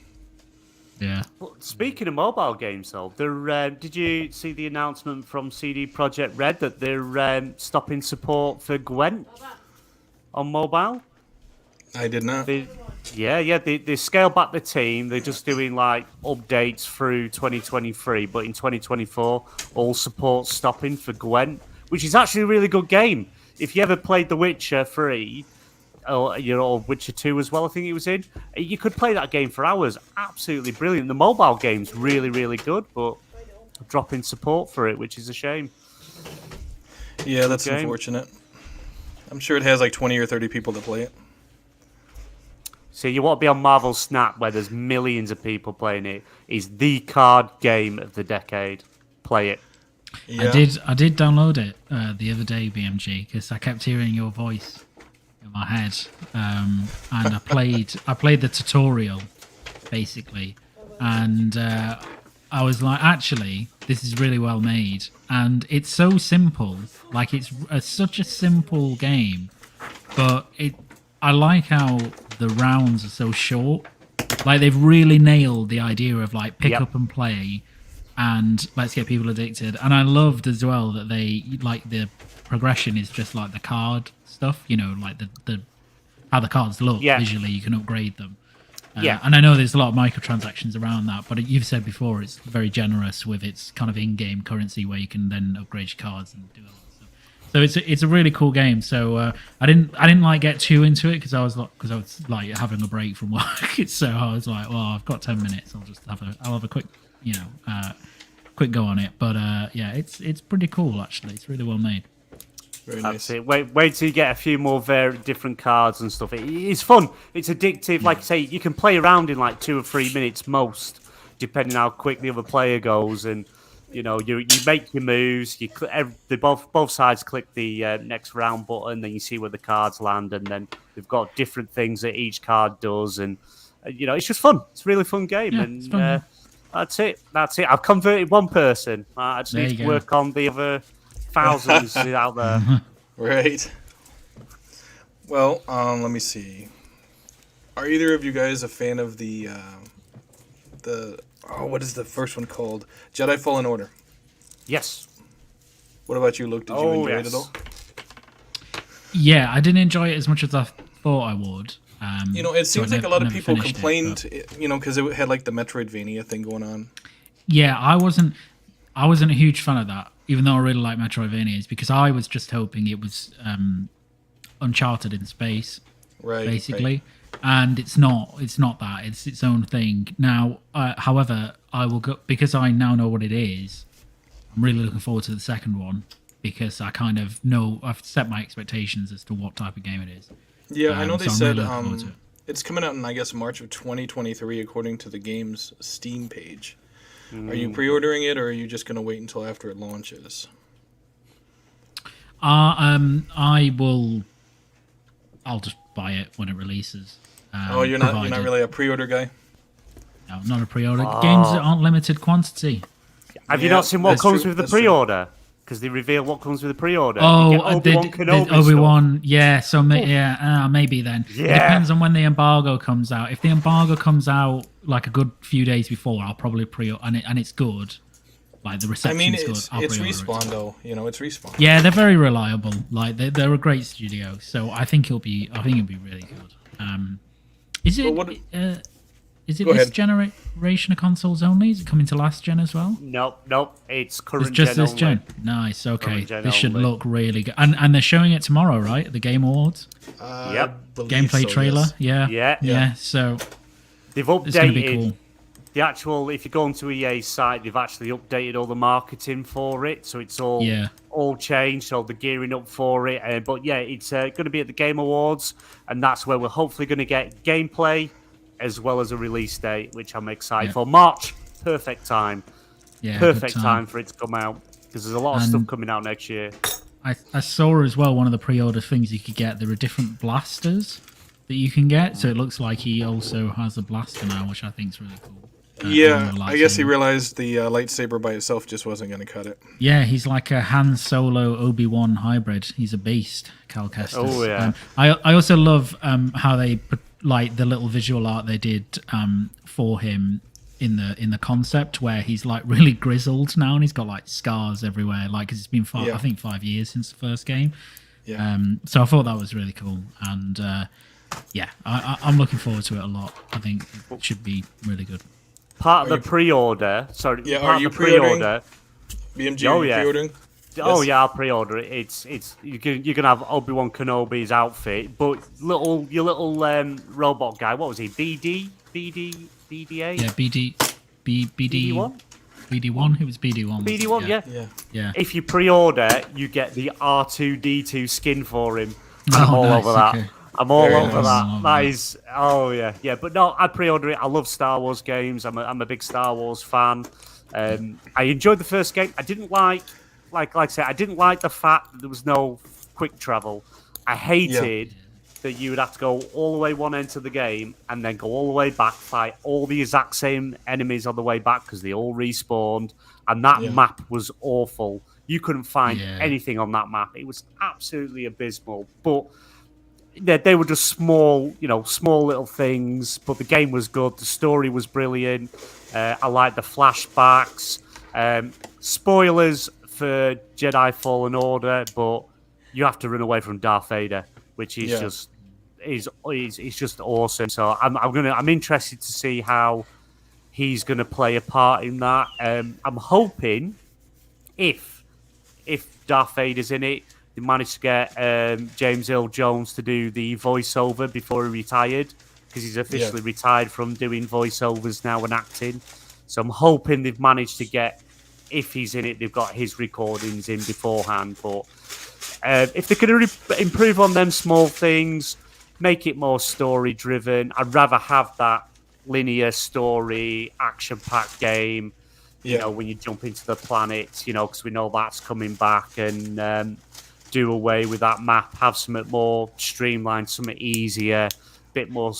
Yeah. Well, speaking of mobile games, though, did you see the announcement from CD Projekt Red that they're stopping support for Gwent on mobile? I did not. They scaled back the team. They're just doing like updates through 2023, but in 2024, all support's stopping for Gwent, which is actually a really good game. If you ever played The Witcher 3. Or Witcher 2 as well, I think it was in. You could play that game for hours. Absolutely brilliant. The mobile game's really, really good, but dropping support for it, which is a shame. Yeah, that's unfortunate. I'm sure it has like 20 or 30 people that play it. See, you want to be on Marvel Snap, where there's millions of people playing it. It's the card game of the decade. Play it. Yeah. I did download it the other day, BMG, because I kept hearing your voice in my head, and I played the tutorial basically, and I was like, actually, this is really well made, and it's so simple. Like, it's such a simple game, but I like how the rounds are so short. Like, they've really nailed the idea of like pick up and play, and let's get people addicted. And I loved as well that they like the progression is just like the card stuff, like the how the cards look visually. You can upgrade them. And I know there's a lot of microtransactions around that, but you've said before it's very generous with its kind of in-game currency where you can then upgrade your cards and do all that stuff. So it's a really cool game. So I didn't like get too into it because I was like having a break from work. So I was like, well, I've got 10 minutes. I'll have a quick quick go on it. But it's pretty cool actually. It's really well made. Very That's nice. it. Wait till you get a few more different cards and stuff. It's fun. It's addictive. Like I say, you can play around in like 2 or 3 minutes most, depending how quick the other player goes. And you make your moves. Both sides click the next round button, then you see where the cards land, and then they've got different things that each card does. And it's just fun. It's a really fun game. Yeah, and it's fun. That's it. I've converted one person. I just need to work on the other thousands out there. Right. Well, let me see. Are either of you guys a fan of the what is the first one called? Jedi Fallen Order. Yes. What about you, Luke? Did you enjoy it at all? Yeah, I didn't enjoy it as much as I thought I would. It seems like a lot of people complained, because it had like the Metroidvania thing going on. Yeah, I wasn't a huge fan of that, even though I really like Metroidvanias, because I was just hoping it was Uncharted in space, basically. Right. And it's not that. It's its own thing. Now, however, I will go because I now know what it is. I'm really looking forward to the second one because I kind of know I've set my expectations as to what type of game it is. Yeah, I know they said really it's coming out in, I guess, March of 2023, according to the game's Steam page. Are you pre-ordering it, or are you just going to wait until after it launches? I will. I'll just buy it when it releases. You're not really a pre-order guy? No, not a pre-order. Games that aren't limited quantity. Have you not seen what comes with the pre-order? Because they reveal what comes with the pre-order. Obi-Wan Kenobi Obi-Wan, yeah. So maybe then. Yeah. It depends on when the embargo comes out. If the embargo comes out like a good few days before, I'll probably pre-order, and it's good. Like the reception's good. It's Respawn though. It's Respawn. Yeah, they're very reliable. Like they're a great studio. So I think it'll be really good. Is it? Is it this generation of consoles only? Is it coming to last gen as well? Nope. It's current It's just gen this only. gen. Nice, okay. This should look really good. And they're showing it tomorrow, right? At the Game Awards? Yep. Gameplay trailer? Yes. Yeah. So they've updated it's going to be cool. The actual, if you go onto EA's site, they've actually updated all the marketing for it. So it's all changed. So they're gearing up for it. But yeah, it's going to be at the Game Awards. And that's where we're hopefully going to get gameplay as well as a release date, which I'm excited for. March, perfect time. Yeah, perfect time for it to come out because there's a lot of stuff coming out next year. I saw as well one of the pre-order things you could get. There are different blasters that you can get, so it looks like he also has a blaster now, which I think is really cool. I guess he realized the lightsaber by itself just wasn't going to cut it. Yeah, he's like a Han Solo Obi-Wan hybrid. He's a beast, Cal Kestis. Oh yeah. I also love how they put like the little visual art they did for him in the concept where he's like really grizzled now and he's got like scars everywhere, like cause it's been 5 years since the first game. So I thought that was really cool, and I'm looking forward to it a lot. I think it should be really good. Part of the pre-order. Sorry. Are you pre-ordering? BMG, are you pre-ordering? Oh yeah, I'll pre-order it. It's you can have Obi-Wan Kenobi's outfit, but your little robot guy. What was he? BDA? Yeah, BD1. BD1. Who was BD1? BD1. Yeah. If you pre-order, you get the R2D2 skin for him. I'm all over that. Okay. I'm all over that. That is, yeah. But no, I pre-order it. I love Star Wars games. I'm a big Star Wars fan. I enjoyed the first game. I didn't like I said, I didn't like the fact that there was no quick travel. I hated that you would have to go all the way one end of the game and then go all the way back, fight all the exact same enemies on the way back because they all respawned. And that map was awful. You couldn't find anything on that map. It was absolutely abysmal. But they were just small little things. But the game was good. The story was brilliant. I liked the flashbacks. Spoilers for Jedi Fallen Order, but you have to run away from Darth Vader, which is just awesome. So I'm interested to see how he's going to play a part in that. I'm hoping if Darth Vader's in it, they managed to get James Earl Jones to do the voiceover before he retired, because he's officially retired from doing voiceovers now and acting. So I'm hoping they've managed to get, if he's in it, they've got his recordings in beforehand. But if they could improve on them small things, make it more story-driven, I'd rather have that linear story, action-packed game, you know, when you jump into the planets, you know, because we know that's coming back, and do away with that map, have something more streamlined, something easier, bit more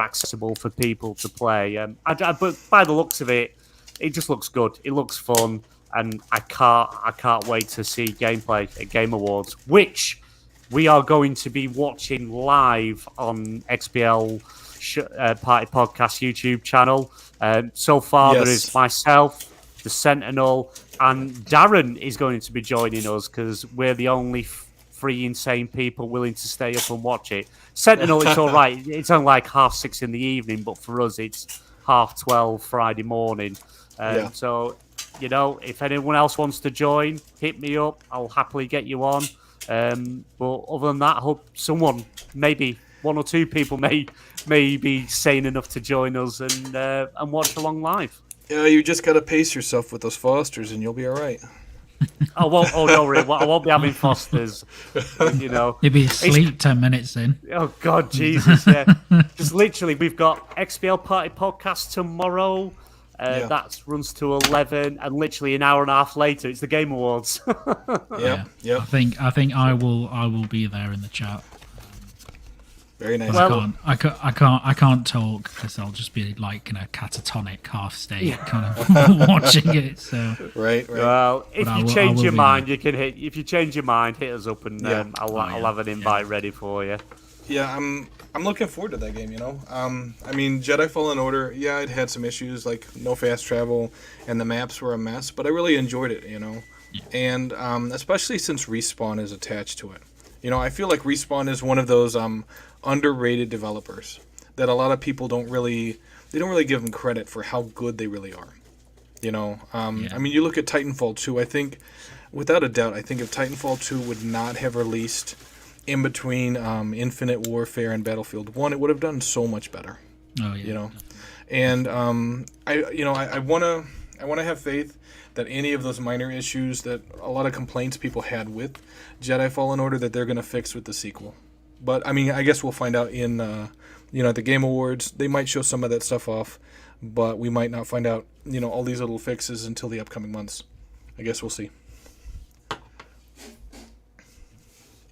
accessible for people to play. But by the looks of it, it just looks good. It looks fun, and I can't wait to see gameplay at Game Awards, which we are going to be watching live on XBL Party Podcast YouTube channel. So far, there is myself, the Sentinel, and Darren is going to be joining us because we're the only three insane people willing to stay up and watch it. Sentinel, it's all right. It's only like 6:30 in the evening, but for us, it's 12:30 Friday morning. So, you know, if anyone else wants to join, hit me up. I'll happily get you on. But other than that, I hope someone, maybe one or two people, may be sane enough to join us and watch along live. Yeah, you just gotta pace yourself with those Fosters, and you'll be all right. I won't. Oh no, I won't be having Fosters. You know, you'll be asleep 10 minutes in. Oh God, Jesus! Yeah, just literally, we've got XBL Party Podcast tomorrow. That runs to 11, and literally an hour and a half later, it's the Game Awards. Yep. I think I will be there in the chat. Very nice. Well, I can't talk because I'll just be like in a catatonic half state, kind of watching it. So right. Well, if you change your mind, you can hit. If you change your mind, hit us up, and I'll have an invite ready for you. Yeah, I'm looking forward to that game. You know, I mean, Jedi Fallen Order. Yeah, it had some issues like no fast travel, and the maps were a mess. But I really enjoyed it. You know, and especially since Respawn is attached to it. You know, I feel like Respawn is one of those underrated developers that a lot of people don't really give them credit for how good they really are. You know, I mean, you look at Titanfall 2. I think, without a doubt, if Titanfall 2 would not have released in between Infinite Warfare and Battlefield 1, it would have done so much better. Oh yeah. You know, and I want to have faith that any of those minor issues that a lot of complaints people had with Jedi Fallen Order that they're going to fix with the sequel. But I mean, I guess we'll find out in at the Game Awards. They might show some of that stuff off, but we might not find out all these little fixes until the upcoming months. I guess we'll see.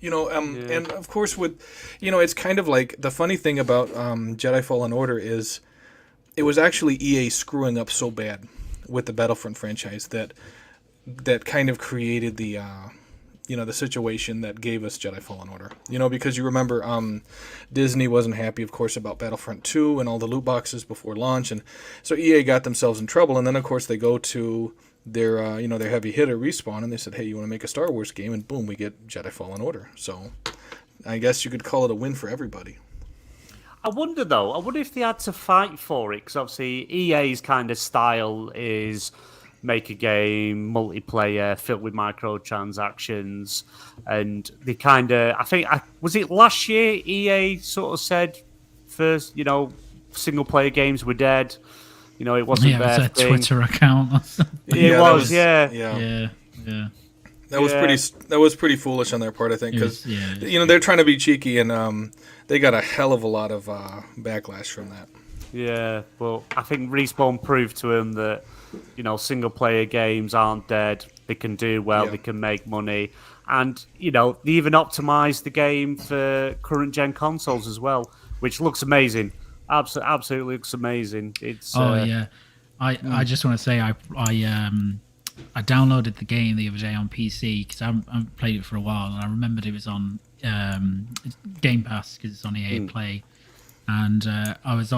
And of course with it's kind of like the funny thing about Jedi Fallen Order is it was actually EA screwing up so bad with the Battlefront franchise that kind of created the the situation that gave us Jedi Fallen Order. Because you remember Disney wasn't happy, of course, about Battlefront 2 and all the loot boxes before launch, and so EA got themselves in trouble. And then, of course, they go to their their heavy hitter Respawn, and they said, "Hey, you want to make a Star Wars game?" And boom, we get Jedi Fallen Order. So I guess you could call it a win for everybody. I wonder if they had to fight for it, because obviously EA's kind of style is make a game, multiplayer, filled with microtransactions, and they kind of, was it last year EA sort of said first, single player games were dead. It wasn't their it was a Twitter account or something. It was. That was pretty foolish on their part, I think, because they're trying to be cheeky, and they got a hell of a lot of backlash from that. Yeah, but I think Respawn proved to him that single player games aren't dead. They can do well. They can make money, and they even optimized the game for current gen consoles as well, which looks amazing. Absolutely looks amazing. It's I just want to say I downloaded the game the other day on PC because I haven't played it for a while, and I remembered it was on Game Pass because it's on EA Play, and I was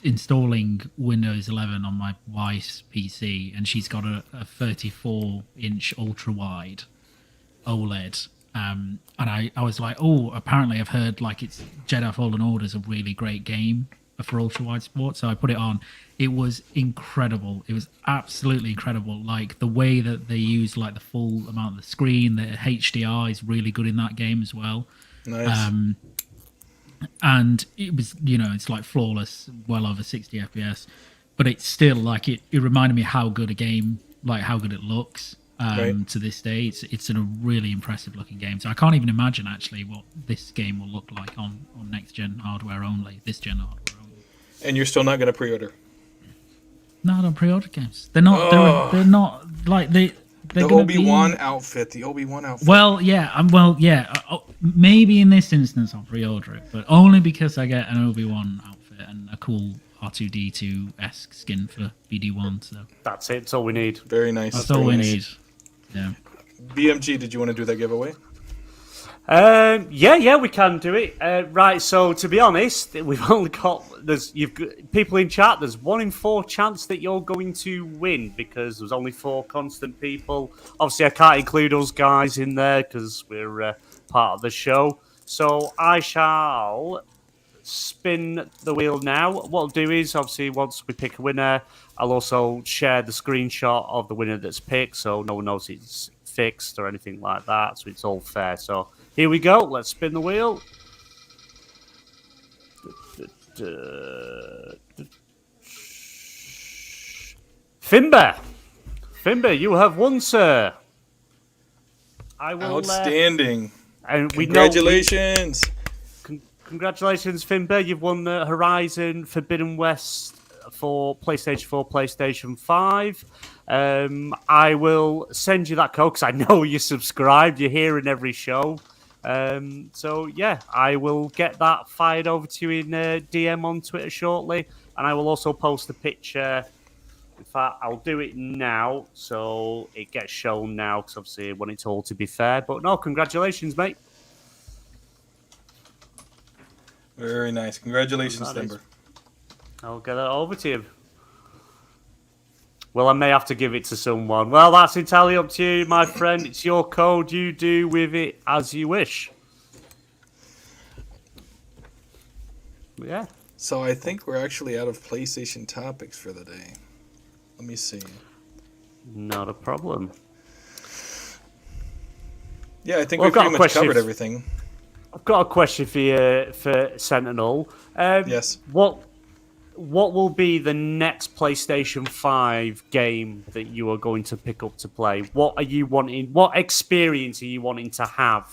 installing Windows 11 on my wife's PC, and she's got a 34-inch ultra-wide OLED. And I was like, apparently I've heard like it's Jedi Fallen Order is a really great game for ultra-wide sport. So I put it on. It was incredible. It was absolutely incredible. Like the way that they use like the full amount of the screen, the HDR is really good in that game as well. Nice. And it was, it's like flawless, well over 60 FPS, but it's still like it reminded me how good a game, like how good it looks to this day. It's a really impressive looking game. So I can't even imagine actually what this game will look like on next gen hardware only, this gen hardware only. And you're still not going to pre-order? No, I don't pre-order games. They're not. They're not like they. The Obi-Wan outfit. Well, yeah. Maybe in this instance I'll pre-order it, but only because I get an Obi-Wan outfit and a cool R2-D2-esque skin for BD1. So that's it. That's all we need. Very nice. That's all we need. Yeah. BMG, did you want to do that giveaway? Yeah, we can do it. Right, so to be honest, we've only got you've got people in chat. There's 1 in 4 chance that you're going to win because there's only 4 constant people. Obviously, I can't include us guys in there because we're part of the show. So I shall spin the wheel now. What I'll do is, obviously, once we pick a winner, I'll also share the screenshot of the winner that's picked, so no one knows it's fixed or anything like that, so it's all fair. So here we go. Let's spin the wheel. Finbar, you have won, sir. I will. Outstanding. And congratulations. Congratulations, Finbar. You've won the Horizon Forbidden West for PlayStation 4, PlayStation 5. I will send you that code because I know you're subscribed. You're here in every show. So, yeah, I will get that fired over to you in DM on Twitter shortly. And I will also post a picture. In fact, I'll do it now so it gets shown now because obviously I want it all to be fair. But no, congratulations, mate. Very nice. Congratulations, Timber. I'll get it over to you. Well, I may have to give it to someone. Well, that's entirely up to you, my friend. It's your code. You do with it as you wish. Yeah. So I think we're actually out of PlayStation topics for the day. Let me see. Not a problem. Yeah, I think we've pretty much covered everything. I've got a question for you, for Sentinel. Yes. What will be the next PlayStation 5 game that you are going to pick up to play? What are you wanting? What experience are you wanting to have?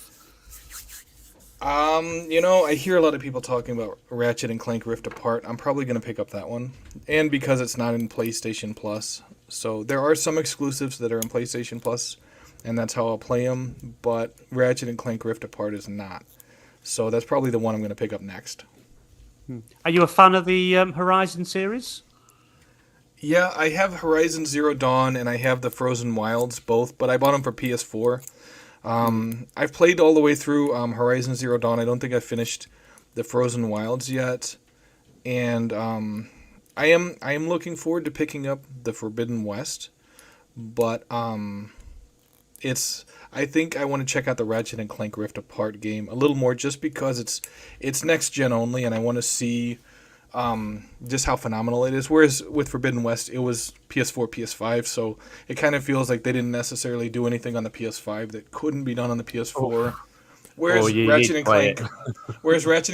I hear a lot of people talking about Ratchet and Clank Rift Apart. I'm probably going to pick up that one. And because it's not in PlayStation Plus. So there are some exclusives that are in PlayStation Plus, and that's how I'll play them. But Ratchet and Clank Rift Apart is not. So that's probably the one I'm going to pick up next. Are you a fan of the Horizon series? Yeah, I have Horizon Zero Dawn and I have the Frozen Wilds both, but I bought them for PS4. I've played all the way through Horizon Zero Dawn. I don't think I've finished the Frozen Wilds yet, and I am looking forward to picking up the Forbidden West, but I think I want to check out the Ratchet and Clank Rift Apart game a little more, just because it's next gen only, and I want to see just how phenomenal it is. Whereas with Forbidden West, it was PS4, PS5, so it kind of feels like they didn't necessarily do anything on the PS5 that couldn't be done on the PS4. Whereas Ratchet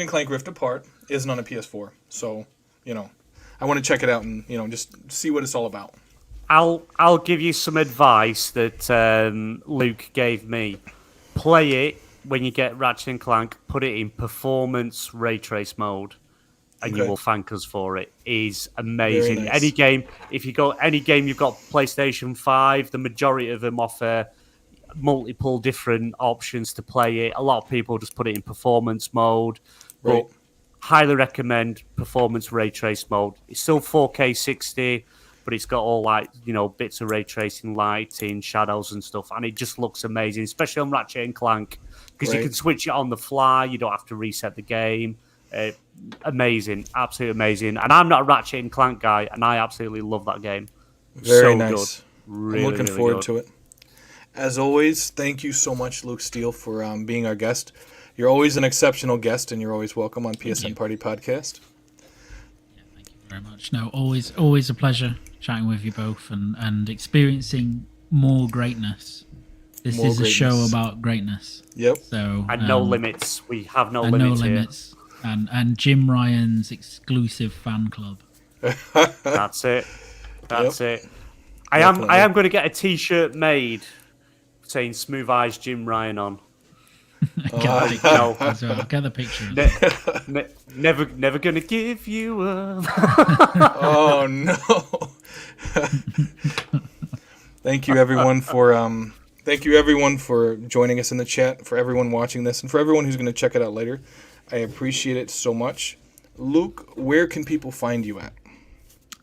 and Clank Rift Apart isn't on a PS4, so I want to check it out and just see what it's all about. I'll give you some advice that Luke gave me. Play it when you get Ratchet and Clank. Put it in performance ray trace mode. And you will thank us for it. It is amazing. Nice. Any game you've got PlayStation 5, the majority of them offer multiple different options to play it. A lot of people just put it in performance mode. Right. But highly recommend performance ray trace mode. It's still 4K 60, but it's got all bits of ray tracing, lighting, shadows and stuff, and it just looks amazing, especially on Ratchet and Clank, because you can switch it on the fly. You don't have to reset the game. Amazing, absolutely amazing. And I'm not a Ratchet and Clank guy, and I absolutely love that game. Very nice. Good. Really, I'm looking forward to it. As always, thank you so much, Luke Steele, for being our guest. You're always an exceptional guest, and you're always welcome on PSN Party Podcast. Yeah, thank you very much. No, always a pleasure chatting with you both and experiencing more greatness. This is a show about greatness. Yep. So and no limits. We have no limits here. And Jim Ryan's exclusive fan club. That's it. That's it. I am going to get a T-shirt made saying "Smooth Eyes Jim Ryan" on. I'll get the picture. Never gonna give you up. Oh no! Thank you everyone for joining us in the chat. For everyone watching this, and for everyone who's going to check it out later. I appreciate it so much. Luke, where can people find you at?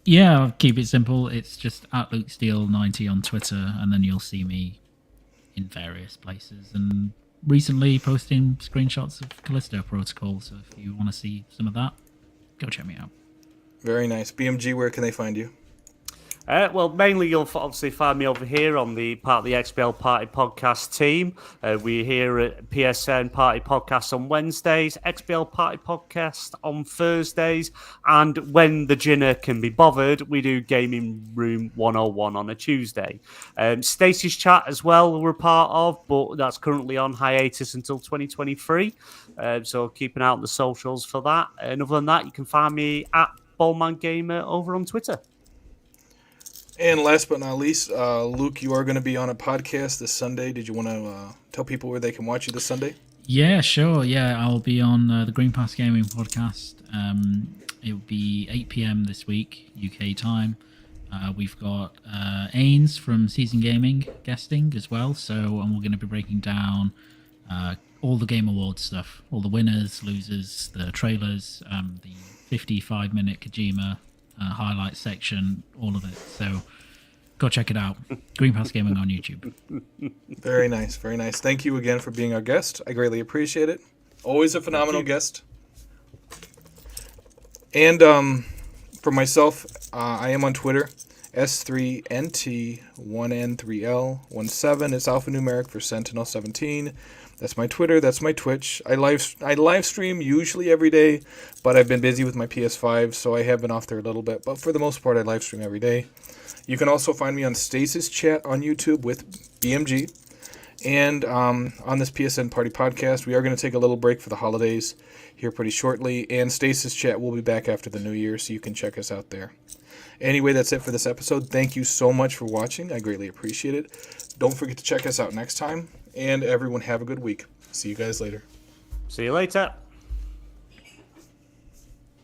Yeah, I'll keep it simple. It's just at LukeSteele90 on Twitter, and then you'll see me in various places. And recently posting screenshots of Callisto Protocol, so if you want to see some of that, go check me out. Very nice. BMG, where can they find you? Well, mainly you'll obviously find me over here on the part of the XBL Party Podcast team. We're here at PSN Party Podcast on Wednesdays, XBL Party Podcast on Thursdays, and when the Jinner can be bothered, we do Gaming Room 101 on a Tuesday. Stacey's chat as well we're a part of, but that's currently on hiatus until 2023. So keep an eye on the socials for that. And other than that, you can find me at BaldManGamer over on Twitter. And last but not least, Luke, you are going to be on a podcast this Sunday. Did you want to tell people where they can watch you this Sunday? Yeah, sure. Yeah, I'll be on the Green Pass Gaming podcast. It will be 8 p.m. this week, UK time. We've got Ains from Season Gaming guesting as well. And we're going to be breaking down all the Game Awards stuff, all the winners, losers, the trailers, the 55-minute Kojima highlight section, all of it. So go check it out. Green Pass Gaming on YouTube. Very nice, very nice. Thank you again for being our guest. I greatly appreciate it. Always a phenomenal guest. And for myself, I am on Twitter, S3NT1N3L17. It's alphanumeric for Sentinel17. That's my Twitter. That's my Twitch. I live stream usually every day, but I've been busy with my PS5, so I have been off there a little bit. But for the most part, I live stream every day. You can also find me on Stasis Chat on YouTube with BMG. And on this PSN Party Podcast, we are going to take a little break for the holidays here pretty shortly. And Stasis Chat will be back after the new year, so you can check us out there. Anyway, that's it for this episode. Thank you so much for watching. I greatly appreciate it. Don't forget to check us out next time. And everyone have a good week. See you guys later. See you later.